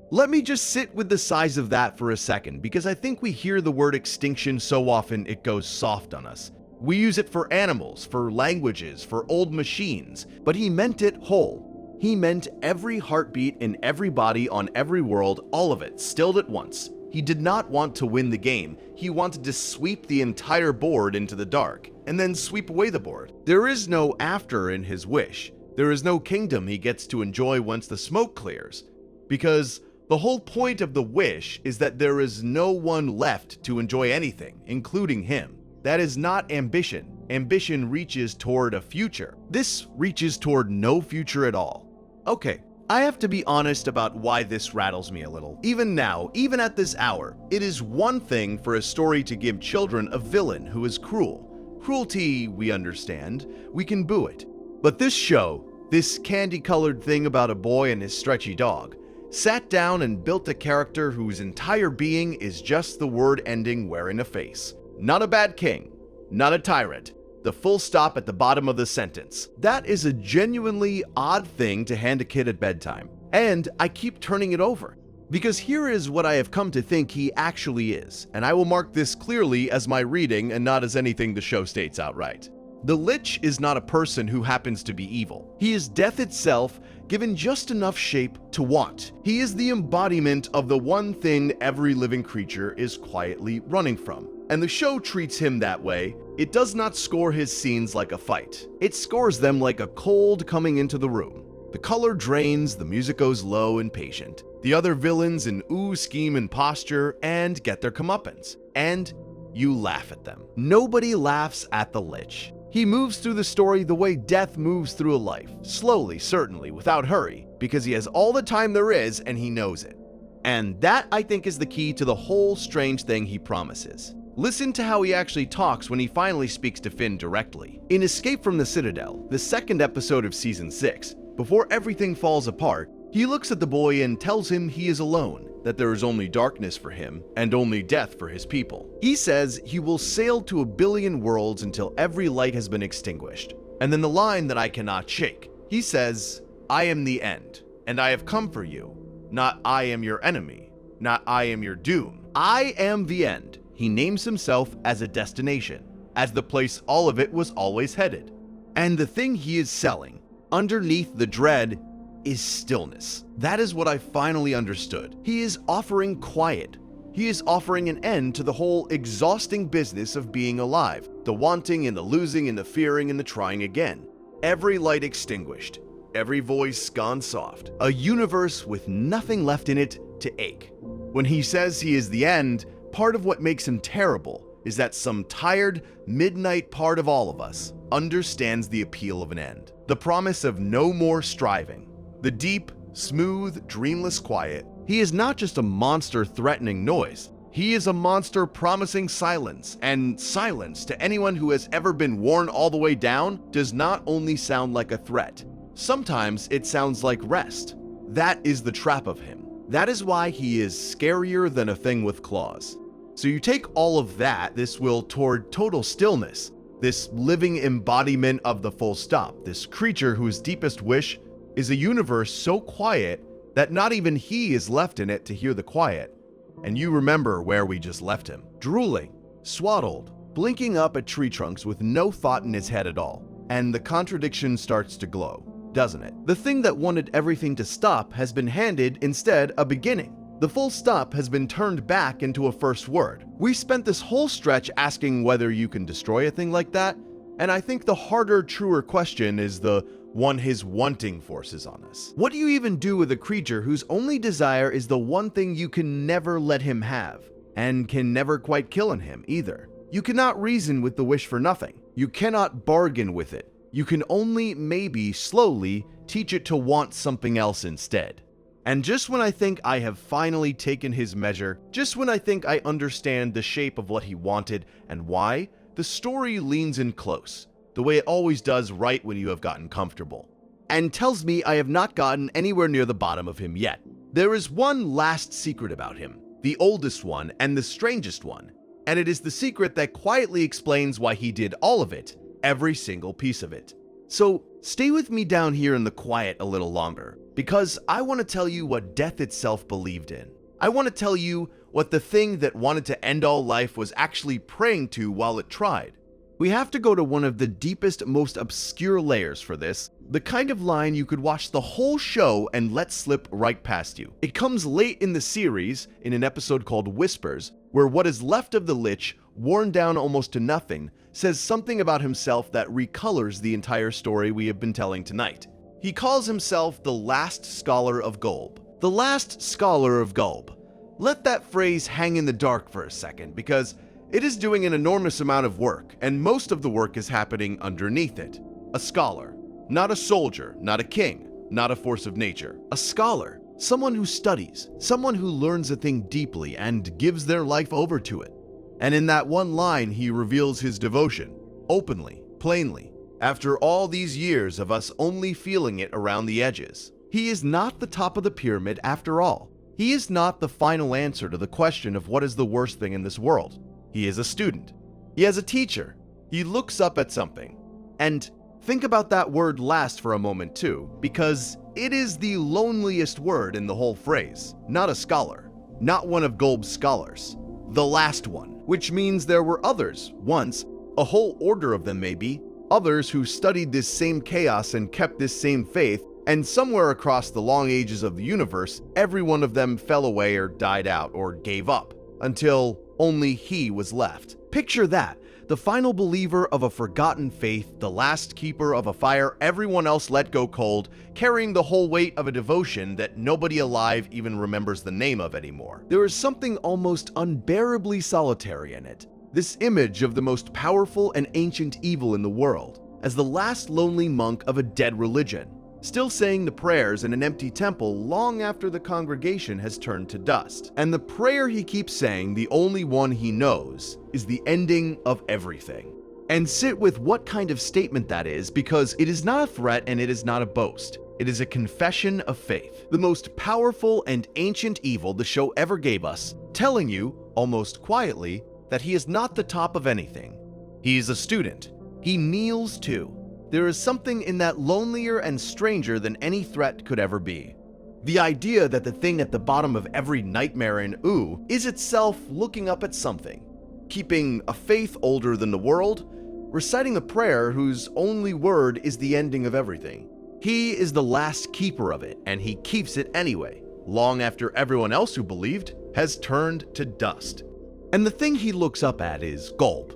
Let me just sit with the size of that for a second, because I think we hear the word extinction so often it goes soft on us. We use it for animals, for languages, for old machines, but he meant it whole. He meant every heartbeat in every body on every world, all of it, stilled at once. He did not want to win the game. He wanted to sweep the entire board into the dark, and then sweep away the board. There is no after in his wish. There is no kingdom he gets to enjoy once the smoke clears, because the whole point of the wish is that there is no one left to enjoy anything, including him. That is not ambition. Ambition reaches toward a future. This reaches toward no future at all. Okay, I have to be honest about why this rattles me a little. Even now, even at this hour, it is one thing for a story to give children a villain who is cruel. Cruelty, we understand. We can boo it. But this show, this candy-colored thing about a boy and his stretchy dog, sat down and built a character whose entire being is just the word ending wearing a face. Not a bad king, not a tyrant, the full stop at the bottom of the sentence. That is a genuinely odd thing to hand a kid at bedtime. And I keep turning it over, because here is what I have come to think he actually is, and I will mark this clearly as my reading and not as anything the show states outright. The Lich is not a person who happens to be evil. He is death itself, given just enough shape to want. He is the embodiment of the one thing every living creature is quietly running from. And the show treats him that way. It does not score his scenes like a fight. It scores them like a cold coming into the room. The color drains, the music goes low and patient. The other villains in ooh, scheme, and posture, and get their comeuppance. And you laugh at them. Nobody laughs at the Lich. He moves through the story the way death moves through a life, slowly, certainly, without hurry, because he has all the time there is and he knows it. And that, I think, is the key to the whole strange thing he promises. Listen to how he actually talks when he finally speaks to Finn directly. In Escape from the Citadel, the second episode of Season 6, before everything falls apart, he looks at the boy and tells him he is alone, that there is only darkness for him and only death for his people. He says he will sail to 1 billion worlds until every light has been extinguished. And then the line that I cannot shake. He says, "I am the end, and I have come for you. Not I am your enemy, not I am your doom. I am the end." He names himself as a destination, as the place all of it was always headed. And the thing he is selling, underneath the dread, is stillness. That is what I finally understood. He is offering quiet. He is offering an end to the whole exhausting business of being alive, the wanting and the losing and the fearing and the trying again. Every light extinguished, every voice gone soft, a universe with nothing left in it to ache. When he says he is the end, part of what makes him terrible is that some tired, midnight part of all of us understands the appeal of an end. The promise of no more striving. The deep, smooth, dreamless quiet. He is not just a monster threatening noise. He is a monster promising silence, and silence to anyone who has ever been worn all the way down does not only sound like a threat. Sometimes it sounds like rest. That is the trap of him. That is why he is scarier than a thing with claws. So you take all of that, this will toward total stillness, this living embodiment of the full stop, this creature whose deepest wish is a universe so quiet that not even he is left in it to hear the quiet. And you remember where we just left him, drooling, swaddled, blinking up at tree trunks with no thought in his head at all. And the contradiction starts to glow, doesn't it? The thing that wanted everything to stop has been handed instead a beginning. The full stop has been turned back into a first word. We spent this whole stretch asking whether you can destroy a thing like that, and I think the harder, truer question is the one his wanting forces on us. What do you even do with a creature whose only desire is the one thing you can never let him have, and can never quite kill in him either? You cannot reason with the wish for nothing. You cannot bargain with it. You can only, maybe, slowly, teach it to want something else instead. And just when I think I have finally taken his measure, just when I think I understand the shape of what he wanted and why, the story leans in close, the way it always does right when you have gotten comfortable, and tells me I have not gotten anywhere near the bottom of him yet. There is one last secret about him, the oldest one and the strangest one, and it is the secret that quietly explains why he did all of it, every single piece of it. So stay with me down here in the quiet a little longer, because I want to tell you what death itself believed in. I want to tell you what the thing that wanted to end all life was actually praying to while it tried. We have to go to one of the deepest, most obscure layers for this, the kind of line you could watch the whole show and let slip right past you. It comes late in the series, in an episode called Whispers, where what is left of the Lich, worn down almost to nothing, says something about himself that recolors the entire story we have been telling tonight. He calls himself the last scholar of Gulb. The last scholar of Gulb. Let that phrase hang in the dark for a second, because it is doing an enormous amount of work, and most of the work is happening underneath it. A scholar. Not a soldier, not a king, not a force of nature. A scholar. Someone who studies. Someone who learns a thing deeply and gives their life over to it. And in that one line, he reveals his devotion, openly, plainly, after all these years of us only feeling it around the edges. He is not the top of the pyramid after all. He is not the final answer to the question of what is the worst thing in this world. He is a student. He has a teacher. He looks up at something. And think about that word last for a moment too, because it is the loneliest word in the whole phrase. Not a scholar. Not one of Gulb's scholars. The last one, which means there were others once, a whole order of them maybe, others who studied this same chaos and kept this same faith, and somewhere across the long ages of the universe, every one of them fell away or died out or gave up, until only he was left. Picture that, the final believer of a forgotten faith, the last keeper of a fire everyone else let go cold, carrying the whole weight of a devotion that nobody alive even remembers the name of anymore. There is something almost unbearably solitary in it. This image of the most powerful and ancient evil in the world, as the last lonely monk of a dead religion. still saying the prayers in an empty temple long after the congregation has turned to dust. And the prayer he keeps saying, the only one he knows, is the ending of everything. And sit with what kind of statement that is, because it is not a threat and it is not a boast. It is a confession of faith, the most powerful and ancient evil the show ever gave us, telling you, almost quietly, that he is not the top of anything. He is a student. He kneels too. There is something in that lonelier and stranger than any threat could ever be. The idea that the thing at the bottom of every nightmare in Ooh is itself looking up at something, keeping a faith older than the world, reciting a prayer whose only word is the ending of everything. He is the last keeper of it, and he keeps it anyway, long after everyone else who believed has turned to dust. And the thing he looks up at is Gulb.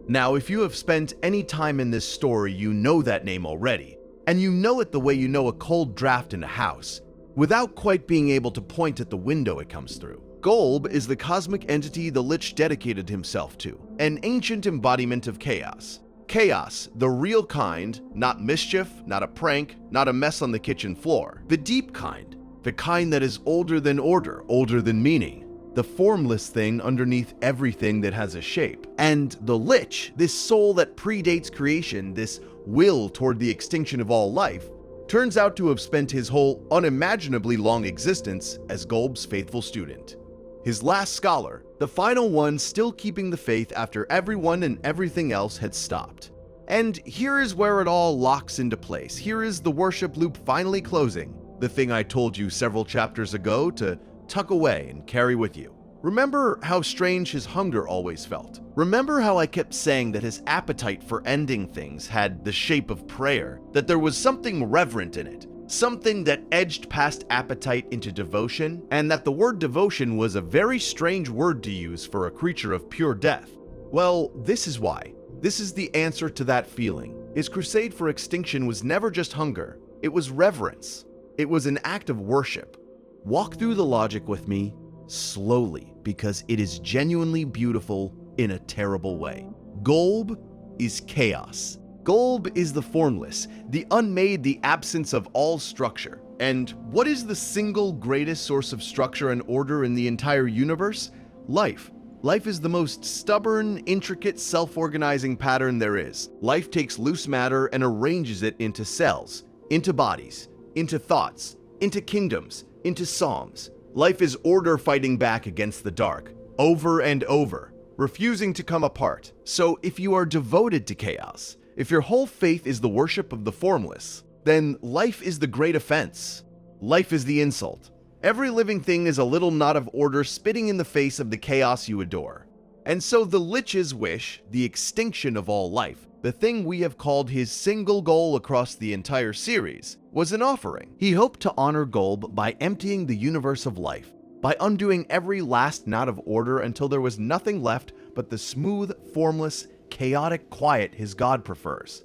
Now, if you have spent any time in this story, you know that name already, and you know it the way you know a cold draft in a house, without quite being able to point at the window it comes through. Gulb is the cosmic entity the Lich dedicated himself to, an ancient embodiment of chaos. Chaos, the real kind, not mischief, not a prank, not a mess on the kitchen floor. The deep kind, the kind that is older than order, older than meaning. The formless thing underneath everything that has a shape. And the Lich, this soul that predates creation, this will toward the extinction of all life, turns out to have spent his whole unimaginably long existence as Gulb's faithful student. His last scholar, the final one still keeping the faith after everyone and everything else had stopped. And here is where it all locks into place. Here is the worship loop finally closing, the thing I told you several chapters ago to tuck away and carry with you. Remember how strange his hunger always felt. Remember how I kept saying that his appetite for ending things had the shape of prayer, that there was something reverent in it, something that edged past appetite into devotion, and that the word devotion was a very strange word to use for a creature of pure death. Well, this is why. This is the answer to that feeling. His crusade for extinction was never just hunger. It was reverence. It was an act of worship. Walk through the logic with me slowly, because it is genuinely beautiful in a terrible way. Gulb is chaos. Gulb is the formless, the unmade, the absence of all structure. And what is the single greatest source of structure and order in the entire universe? Life. Life is the most stubborn, intricate, self-organizing pattern there is. Life takes loose matter and arranges it into cells, into bodies, into thoughts, into kingdoms, into psalms. Life is order fighting back against the dark, over and over, refusing to come apart. So if you are devoted to chaos, if your whole faith is the worship of the formless, then life is the great offense. Life is the insult. Every living thing is a little knot of order spitting in the face of the chaos you adore. And so the Lich's wish, the extinction of all life, the thing we have called his single goal across the entire series, was an offering. He hoped to honor Gulb by emptying the universe of life, by undoing every last knot of order until there was nothing left but the smooth, formless, chaotic quiet his god prefers.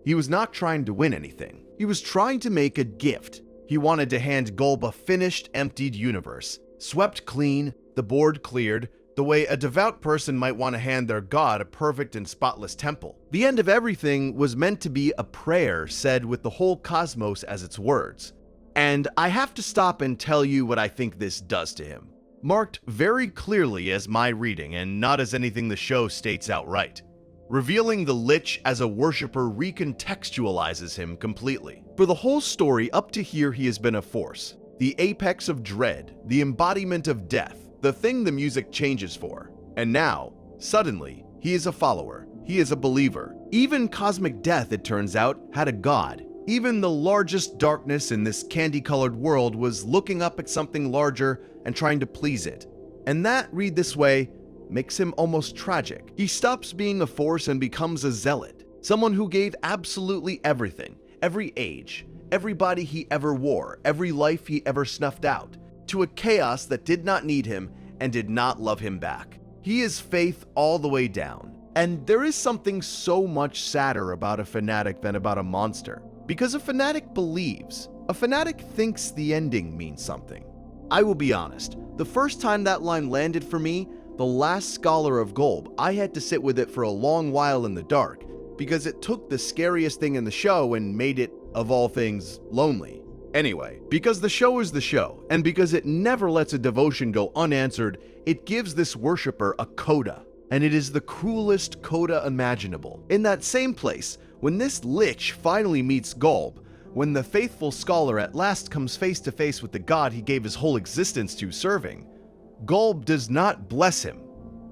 He was not trying to win anything. He was trying to make a gift. He wanted to hand Gulb a finished, emptied universe, swept clean, the board cleared, the way a devout person might want to hand their god a perfect and spotless temple. The end of everything was meant to be a prayer said with the whole cosmos as its words. And I have to stop and tell you what I think this does to him. Marked very clearly as my reading and not as anything the show states outright. Revealing the Lich as a worshipper recontextualizes him completely. For the whole story up to here he has been a force, the apex of dread, the embodiment of death, the thing the music changes for. And now, suddenly, he is a follower, he is a believer. Even cosmic death, it turns out, had a god. Even the largest darkness in this candy-colored world was looking up at something larger and trying to please it. And that, read this way, makes him almost tragic. He stops being a force and becomes a zealot, someone who gave absolutely everything, every age, every body he ever wore, every life he ever snuffed out, to a chaos that did not need him and did not love him back. He is faith all the way down. And there is something so much sadder about a fanatic than about a monster. Because a fanatic believes. A fanatic thinks the ending means something. I will be honest, the first time that line landed for me, the last scholar of Gulb, I had to sit with it for a long while in the dark, because it took the scariest thing in the show and made it Of all things, lonely. Anyway, because the show is the show, and because it never lets a devotion go unanswered, it gives this worshipper a coda. And it is the cruelest coda imaginable. In that same place, when this Lich finally meets Golb, when the faithful scholar at last comes face to face with the god he gave his whole existence to serving, Golb does not bless him.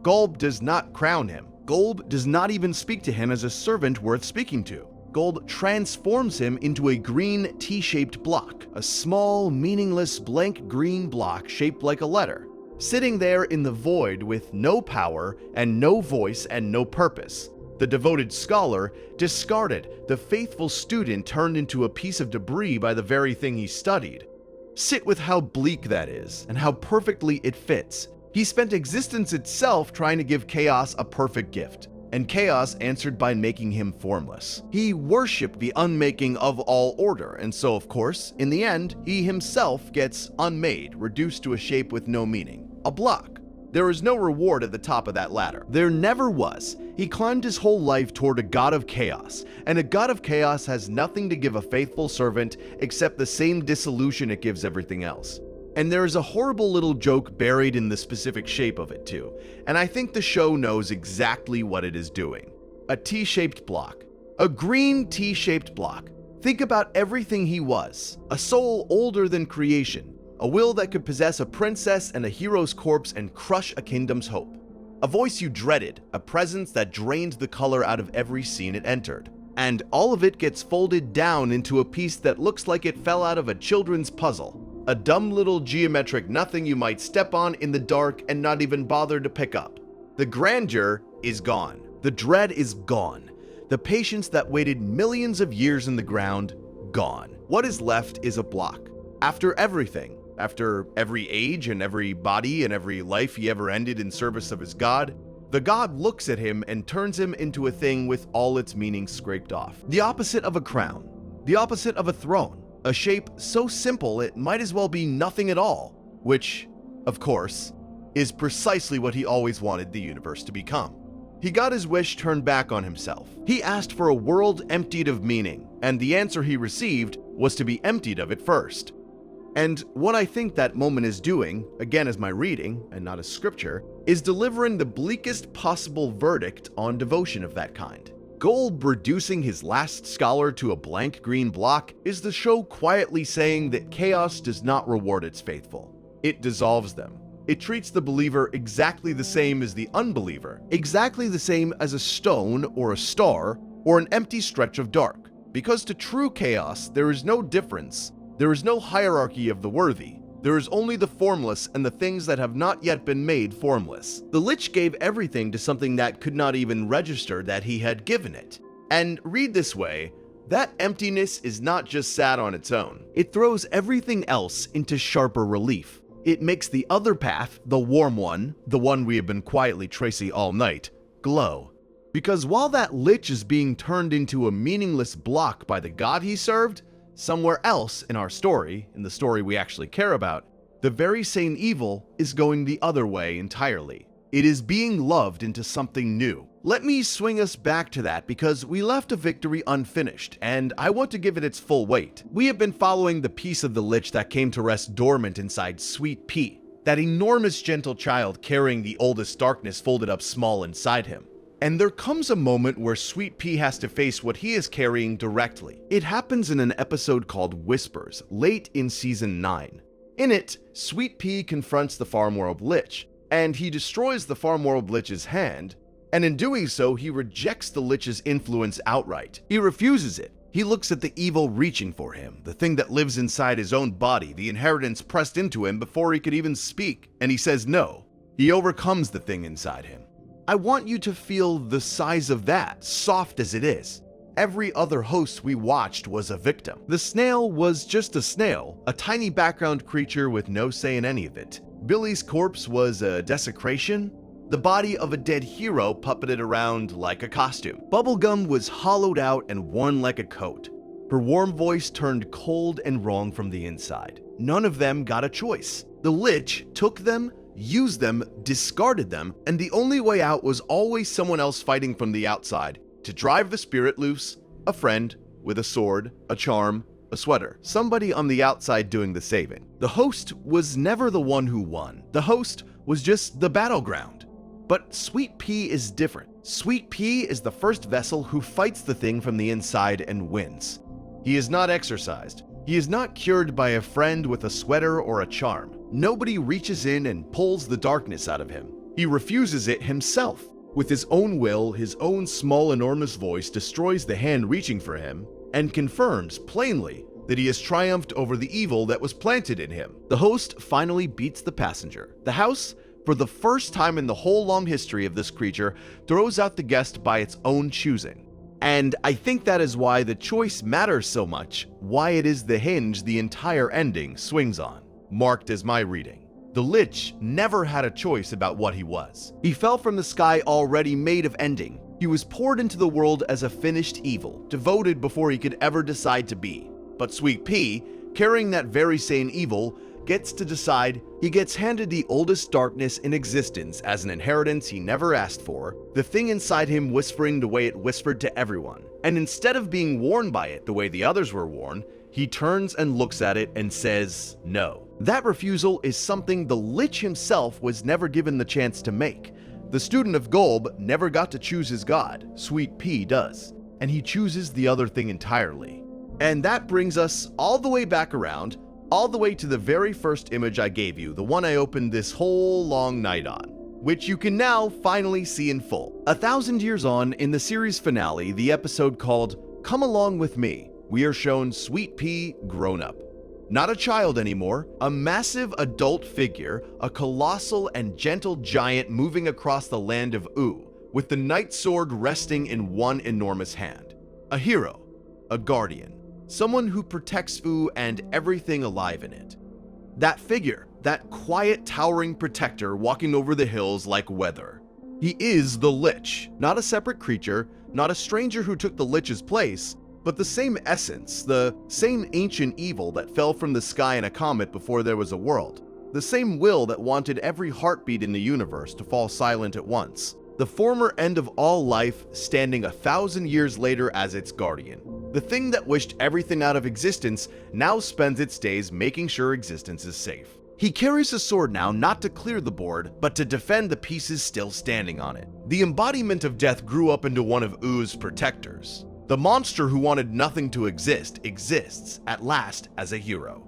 Golb does not crown him. Golb does not even speak to him as a servant worth speaking to. Golb transforms him into a green T-shaped block, a small, meaningless blank green block shaped like a letter, sitting there in the void with no power and no voice and no purpose. The devoted scholar, discarded, the faithful student turned into a piece of debris by the very thing he studied. Sit with how bleak that is, and how perfectly it fits. He spent existence itself trying to give chaos a perfect gift, and chaos answered by making him formless. He worshipped the unmaking of all order, and so of course, in the end, he himself gets unmade, reduced to a shape with no meaning. A block. There is no reward at the top of that ladder. There never was. He climbed his whole life toward a god of chaos, and a god of chaos has nothing to give a faithful servant except the same dissolution it gives everything else. And there is a horrible little joke buried in the specific shape of it too, and I think the show knows exactly what it is doing. A T-shaped block. A green T-shaped block. Think about everything he was. A soul older than creation. A will that could possess a princess and a hero's corpse and crush a kingdom's hope. A voice you dreaded, a presence that drained the color out of every scene it entered. And all of it gets folded down into a piece that looks like it fell out of a children's puzzle. A dumb little geometric nothing you might step on in the dark and not even bother to pick up. The grandeur is gone. The dread is gone. The patience that waited millions of years in the ground, gone. What is left is a block. After everything, after every age and every body and every life he ever ended in service of his god, the god looks at him and turns him into a thing with all its meaning scraped off. The opposite of a crown. The opposite of a throne. A shape so simple it might as well be nothing at all, which, of course, is precisely what he always wanted the universe to become. He got his wish turned back on himself. He asked for a world emptied of meaning, and the answer he received was to be emptied of it first. And what I think that moment is doing, again as my reading, and not as scripture, is delivering the bleakest possible verdict on devotion of that kind. Golb reducing his last scholar to a blank green block is the show quietly saying that chaos does not reward its faithful. It dissolves them. It treats the believer exactly the same as the unbeliever, exactly the same as a stone or a star or an empty stretch of dark. Because to true chaos, there is no difference. There is no hierarchy of the worthy. There is only the formless and the things that have not yet been made formless. The Lich gave everything to something that could not even register that he had given it. And read this way, that emptiness is not just sad on its own. It throws everything else into sharper relief. It makes the other path, the warm one, the one we have been quietly tracing all night, glow. Because while that Lich is being turned into a meaningless block by the god he served, somewhere else in our story, in the story we actually care about, the very same evil is going the other way entirely. It is being loved into something new. Let me swing us back to that because we left a victory unfinished, and I want to give it its full weight. We have been following the piece of the Lich that came to rest dormant inside Sweet Pea, that enormous gentle child carrying the oldest darkness folded up small inside him. And there comes a moment where Sweet Pea has to face what he is carrying directly. It happens in an episode called Whispers, late in season 9. In it, Sweet Pea confronts the Farm World Lich, and he destroys the Farm World Lich's hand, and in doing so, he rejects the Lich's influence outright. He refuses it. He looks at the evil reaching for him, the thing that lives inside his own body, the inheritance pressed into him before he could even speak, and he says no. He overcomes the thing inside him. I want you to feel the size of that, soft as it is. Every other host we watched was a victim. The snail was just a snail, a tiny background creature with no say in any of it. Billy's corpse was a desecration, the body of a dead hero puppeted around like a costume. Bubblegum was hollowed out and worn like a coat. Her warm voice turned cold and wrong from the inside. None of them got a choice. The Lich took them, used them, discarded them, and the only way out was always someone else fighting from the outside to drive the spirit loose, a friend, with a sword, a charm, a sweater. Somebody on the outside doing the saving. The host was never the one who won. The host was just the battleground. But Sweet Pea is different. Sweet Pea is the first vessel who fights the thing from the inside and wins. He is not exorcised. He is not cured by a friend with a sweater or a charm. Nobody reaches in and pulls the darkness out of him. He refuses it himself. With his own will, his own small, enormous voice destroys the hand reaching for him and confirms plainly that he has triumphed over the evil that was planted in him. The host finally beats the passenger. The house, for the first time in the whole long history of this creature, throws out the guest by its own choosing. And I think that is why the choice matters so much, why it is the hinge the entire ending swings on. Marked as my reading. The Lich never had a choice about what he was. He fell from the sky already made of ending. He was poured into the world as a finished evil, devoted before he could ever decide to be. But Sweet Pea, carrying that very same evil, gets to decide. He gets handed the oldest darkness in existence as an inheritance he never asked for, the thing inside him whispering the way it whispered to everyone. And instead of being warned by it the way the others were warned, he turns and looks at it and says no. That refusal is something the Lich himself was never given the chance to make. The student of Golb never got to choose his god, Sweet Pea does, and he chooses the other thing entirely. And that brings us all the way back around, all the way to the very first image I gave you, the one I opened this whole long night on, which you can now finally see in full. 1,000 years on, in the series finale, the episode called Come Along With Me, we are shown Sweet Pea grown up. Not a child anymore, a massive adult figure, a colossal and gentle giant moving across the land of U, with the night sword resting in one enormous hand. A hero, a guardian, someone who protects U and everything alive in it. That figure, that quiet towering protector walking over the hills like weather. He is the Lich, not a separate creature, not a stranger who took the Lich's place, but the same essence, the same ancient evil that fell from the sky in a comet before there was a world, the same will that wanted every heartbeat in the universe to fall silent at once, the former end of all life standing 1,000 years later as its guardian. The thing that wished everything out of existence now spends its days making sure existence is safe. He carries a sword now not to clear the board, but to defend the pieces still standing on it. The embodiment of death grew up into one of U's protectors. The monster who wanted nothing to exist exists, at last, as a hero.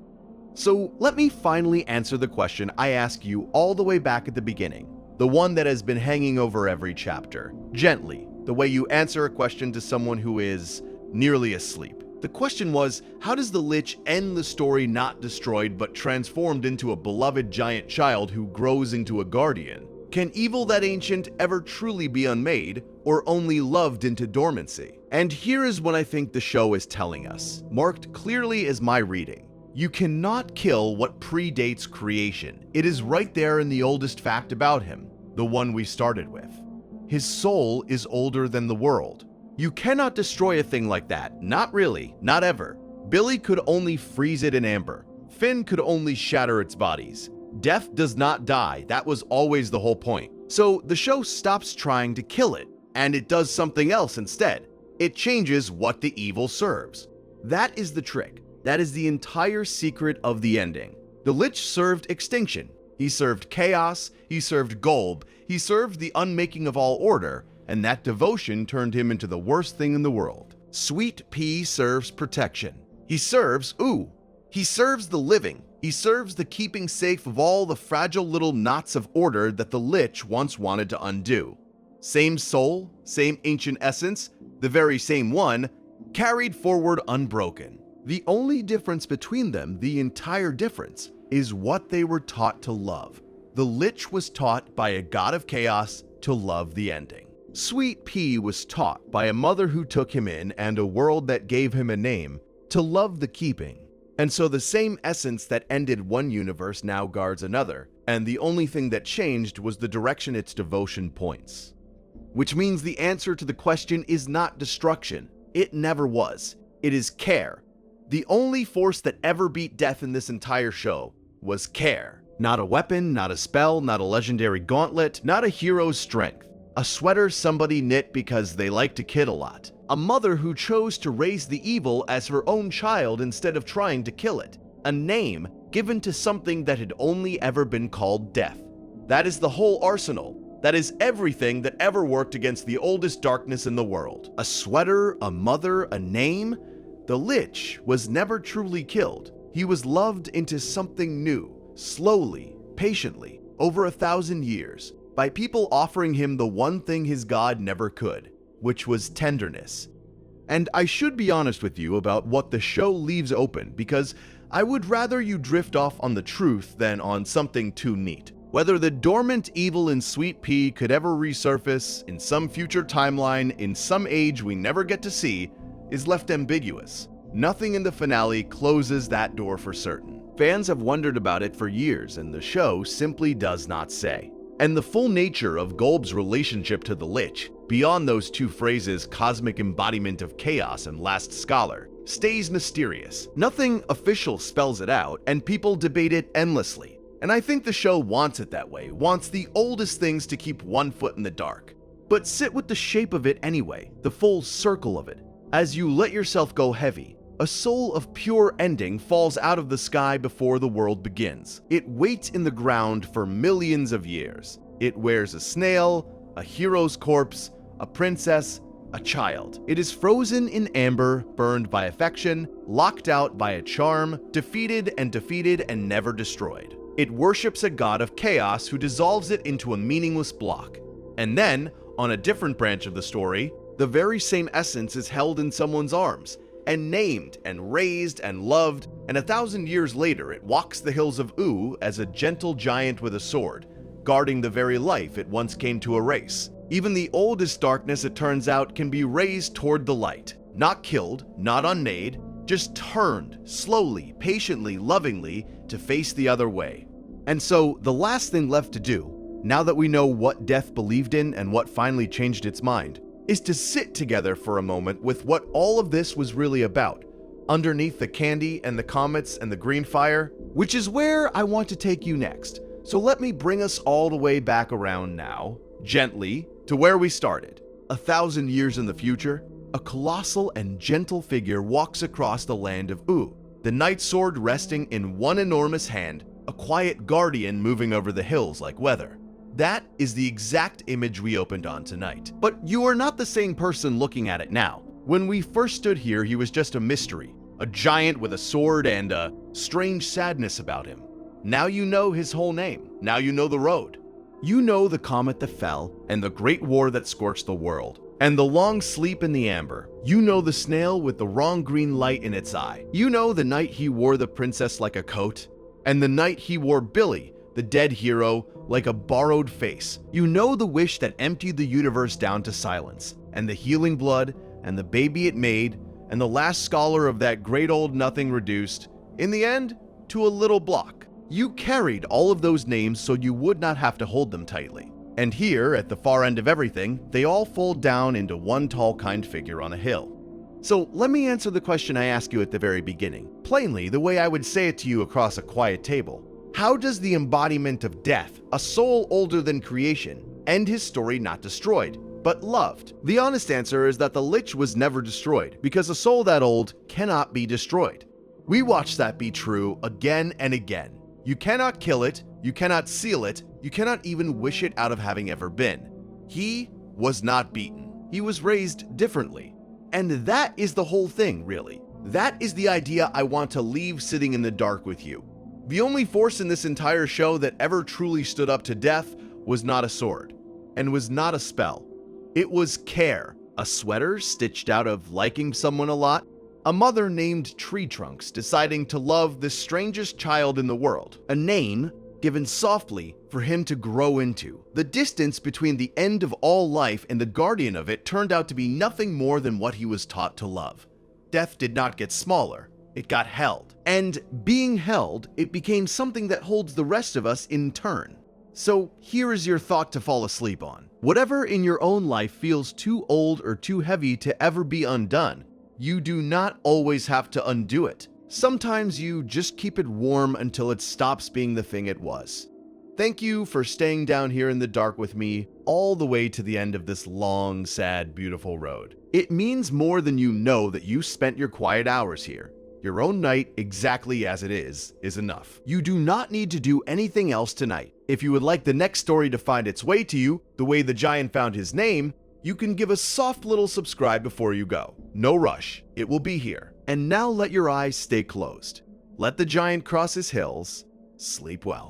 So let me finally answer the question I asked you all the way back at the beginning, the one that has been hanging over every chapter, gently, the way you answer a question to someone who is nearly asleep. The question was, how does the Lich end the story not destroyed but transformed into a beloved giant child who grows into a guardian? Can evil that ancient ever truly be unmade, or only loved into dormancy? And here is what I think the show is telling us, marked clearly as my reading. You cannot kill what predates creation. It is right there in the oldest fact about him, the one we started with. His soul is older than the world. You cannot destroy a thing like that, not really, not ever. Billy could only freeze it in amber. Finn could only shatter its bodies. Death does not die, that was always the whole point. So the show stops trying to kill it, and it does something else instead. It changes what the evil serves. That is the trick. That is the entire secret of the ending. The Lich served extinction. He served chaos, he served Golb, he served the unmaking of all order, and that devotion turned him into the worst thing in the world. Sweet Pea serves protection. He serves He serves the living. He serves the keeping safe of all the fragile little knots of order that the Lich once wanted to undo. Same soul, same ancient essence, the very same one, carried forward unbroken. The only difference between them, the entire difference, is what they were taught to love. The Lich was taught by a god of chaos to love the ending. Sweet Pea was taught by a mother who took him in and a world that gave him a name to love the keeping. And so the same essence that ended one universe now guards another, and the only thing that changed was the direction its devotion points. Which means the answer to the question is not destruction. It never was. It is care. The only force that ever beat death in this entire show was care. Not a weapon, not a spell, not a legendary gauntlet, not a hero's strength. A sweater somebody knit because they like to kid a lot. A mother who chose to raise the evil as her own child instead of trying to kill it. A name given to something that had only ever been called death. That is the whole arsenal. That is everything that ever worked against the oldest darkness in the world. A sweater, a mother, a name. The Lich was never truly killed. He was loved into something new, slowly, patiently, over 1,000 years, by people offering him the one thing his god never could, which was tenderness. And I should be honest with you about what the show leaves open, because I would rather you drift off on the truth than on something too neat. Whether the dormant evil in Sweet Pea could ever resurface in some future timeline in some age we never get to see is left ambiguous. Nothing in the finale closes that door for certain. Fans have wondered about it for years, and the show simply does not say. And the full nature of Golb's relationship to the Lich, beyond those two phrases cosmic embodiment of chaos and last scholar, stays mysterious. Nothing official spells it out, and people debate it endlessly. And I think the show wants it that way, wants the oldest things to keep one foot in the dark. But sit with the shape of it anyway, the full circle of it. As you let yourself go heavy, a soul of pure ending falls out of the sky before the world begins. It waits in the ground for millions of years. It wears a snail, a hero's corpse, a princess, a child. It is frozen in amber, burned by affection, locked out by a charm, defeated and never destroyed. It worships a god of chaos who dissolves it into a meaningless block. And then, on a different branch of the story, the very same essence is held in someone's arms, and named and raised and loved, and 1,000 years later it walks the hills of Uu as a gentle giant with a sword, guarding the very life it once came to erase. Even the oldest darkness, it turns out, can be raised toward the light. Not killed, not unmade, just turned, slowly, patiently, lovingly, to face the other way. And so, the last thing left to do, now that we know what Death believed in and what finally changed its mind, is to sit together for a moment with what all of this was really about, underneath the candy and the comets and the green fire, which is where I want to take you next. So let me bring us all the way back around now, gently, to where we started. 1,000 years in the future, a colossal and gentle figure walks across the land of Uu, the night sword resting in one enormous hand, a quiet guardian moving over the hills like weather. That is the exact image we opened on tonight. But you are not the same person looking at it now. When we first stood here, he was just a mystery, a giant with a sword and a strange sadness about him. Now you know his whole name. Now you know the road. You know the comet that fell, and the great war that scorched the world, and the long sleep in the amber. You know the snail with the wrong green light in its eye. You know the night he wore the princess like a coat, and the night he wore Billy, the dead hero, like a borrowed face. You know the wish that emptied the universe down to silence, and the healing blood, and the baby it made, and the last scholar of that great old nothing reduced, in the end, to a little block. You carried all of those names so you would not have to hold them tightly. And here, at the far end of everything, they all fold down into one tall, kind figure on a hill. So let me answer the question I asked you at the very beginning, plainly the way I would say it to you across a quiet table. How does the embodiment of death, a soul older than creation, end his story not destroyed, but loved? The honest answer is that the Lich was never destroyed, because a soul that old cannot be destroyed. We watched that be true again and again. You cannot kill it, you cannot seal it, you cannot even wish it out of having ever been. He was not beaten. He was raised differently. And that is the whole thing, really. That is the idea I want to leave sitting in the dark with you. The only force in this entire show that ever truly stood up to death was not a sword, and was not a spell. It was care, a sweater stitched out of liking someone a lot, a mother named Tree Trunks deciding to love the strangest child in the world, a name given softly for him to grow into. The distance between the end of all life and the guardian of it turned out to be nothing more than what he was taught to love. Death did not get smaller, it got held. And being held, it became something that holds the rest of us in turn. So here is your thought to fall asleep on. Whatever in your own life feels too old or too heavy to ever be undone, you do not always have to undo it. Sometimes you just keep it warm until it stops being the thing it was. Thank you for staying down here in the dark with me all the way to the end of this long, sad, beautiful road. It means more than you know that you spent your quiet hours here. Your own night, exactly as it is enough. You do not need to do anything else tonight. If you would like the next story to find its way to you, the way the giant found his name, you can give a soft little subscribe before you go. No rush, it will be here. And now let your eyes stay closed. Let the giant cross his hills. Sleep well.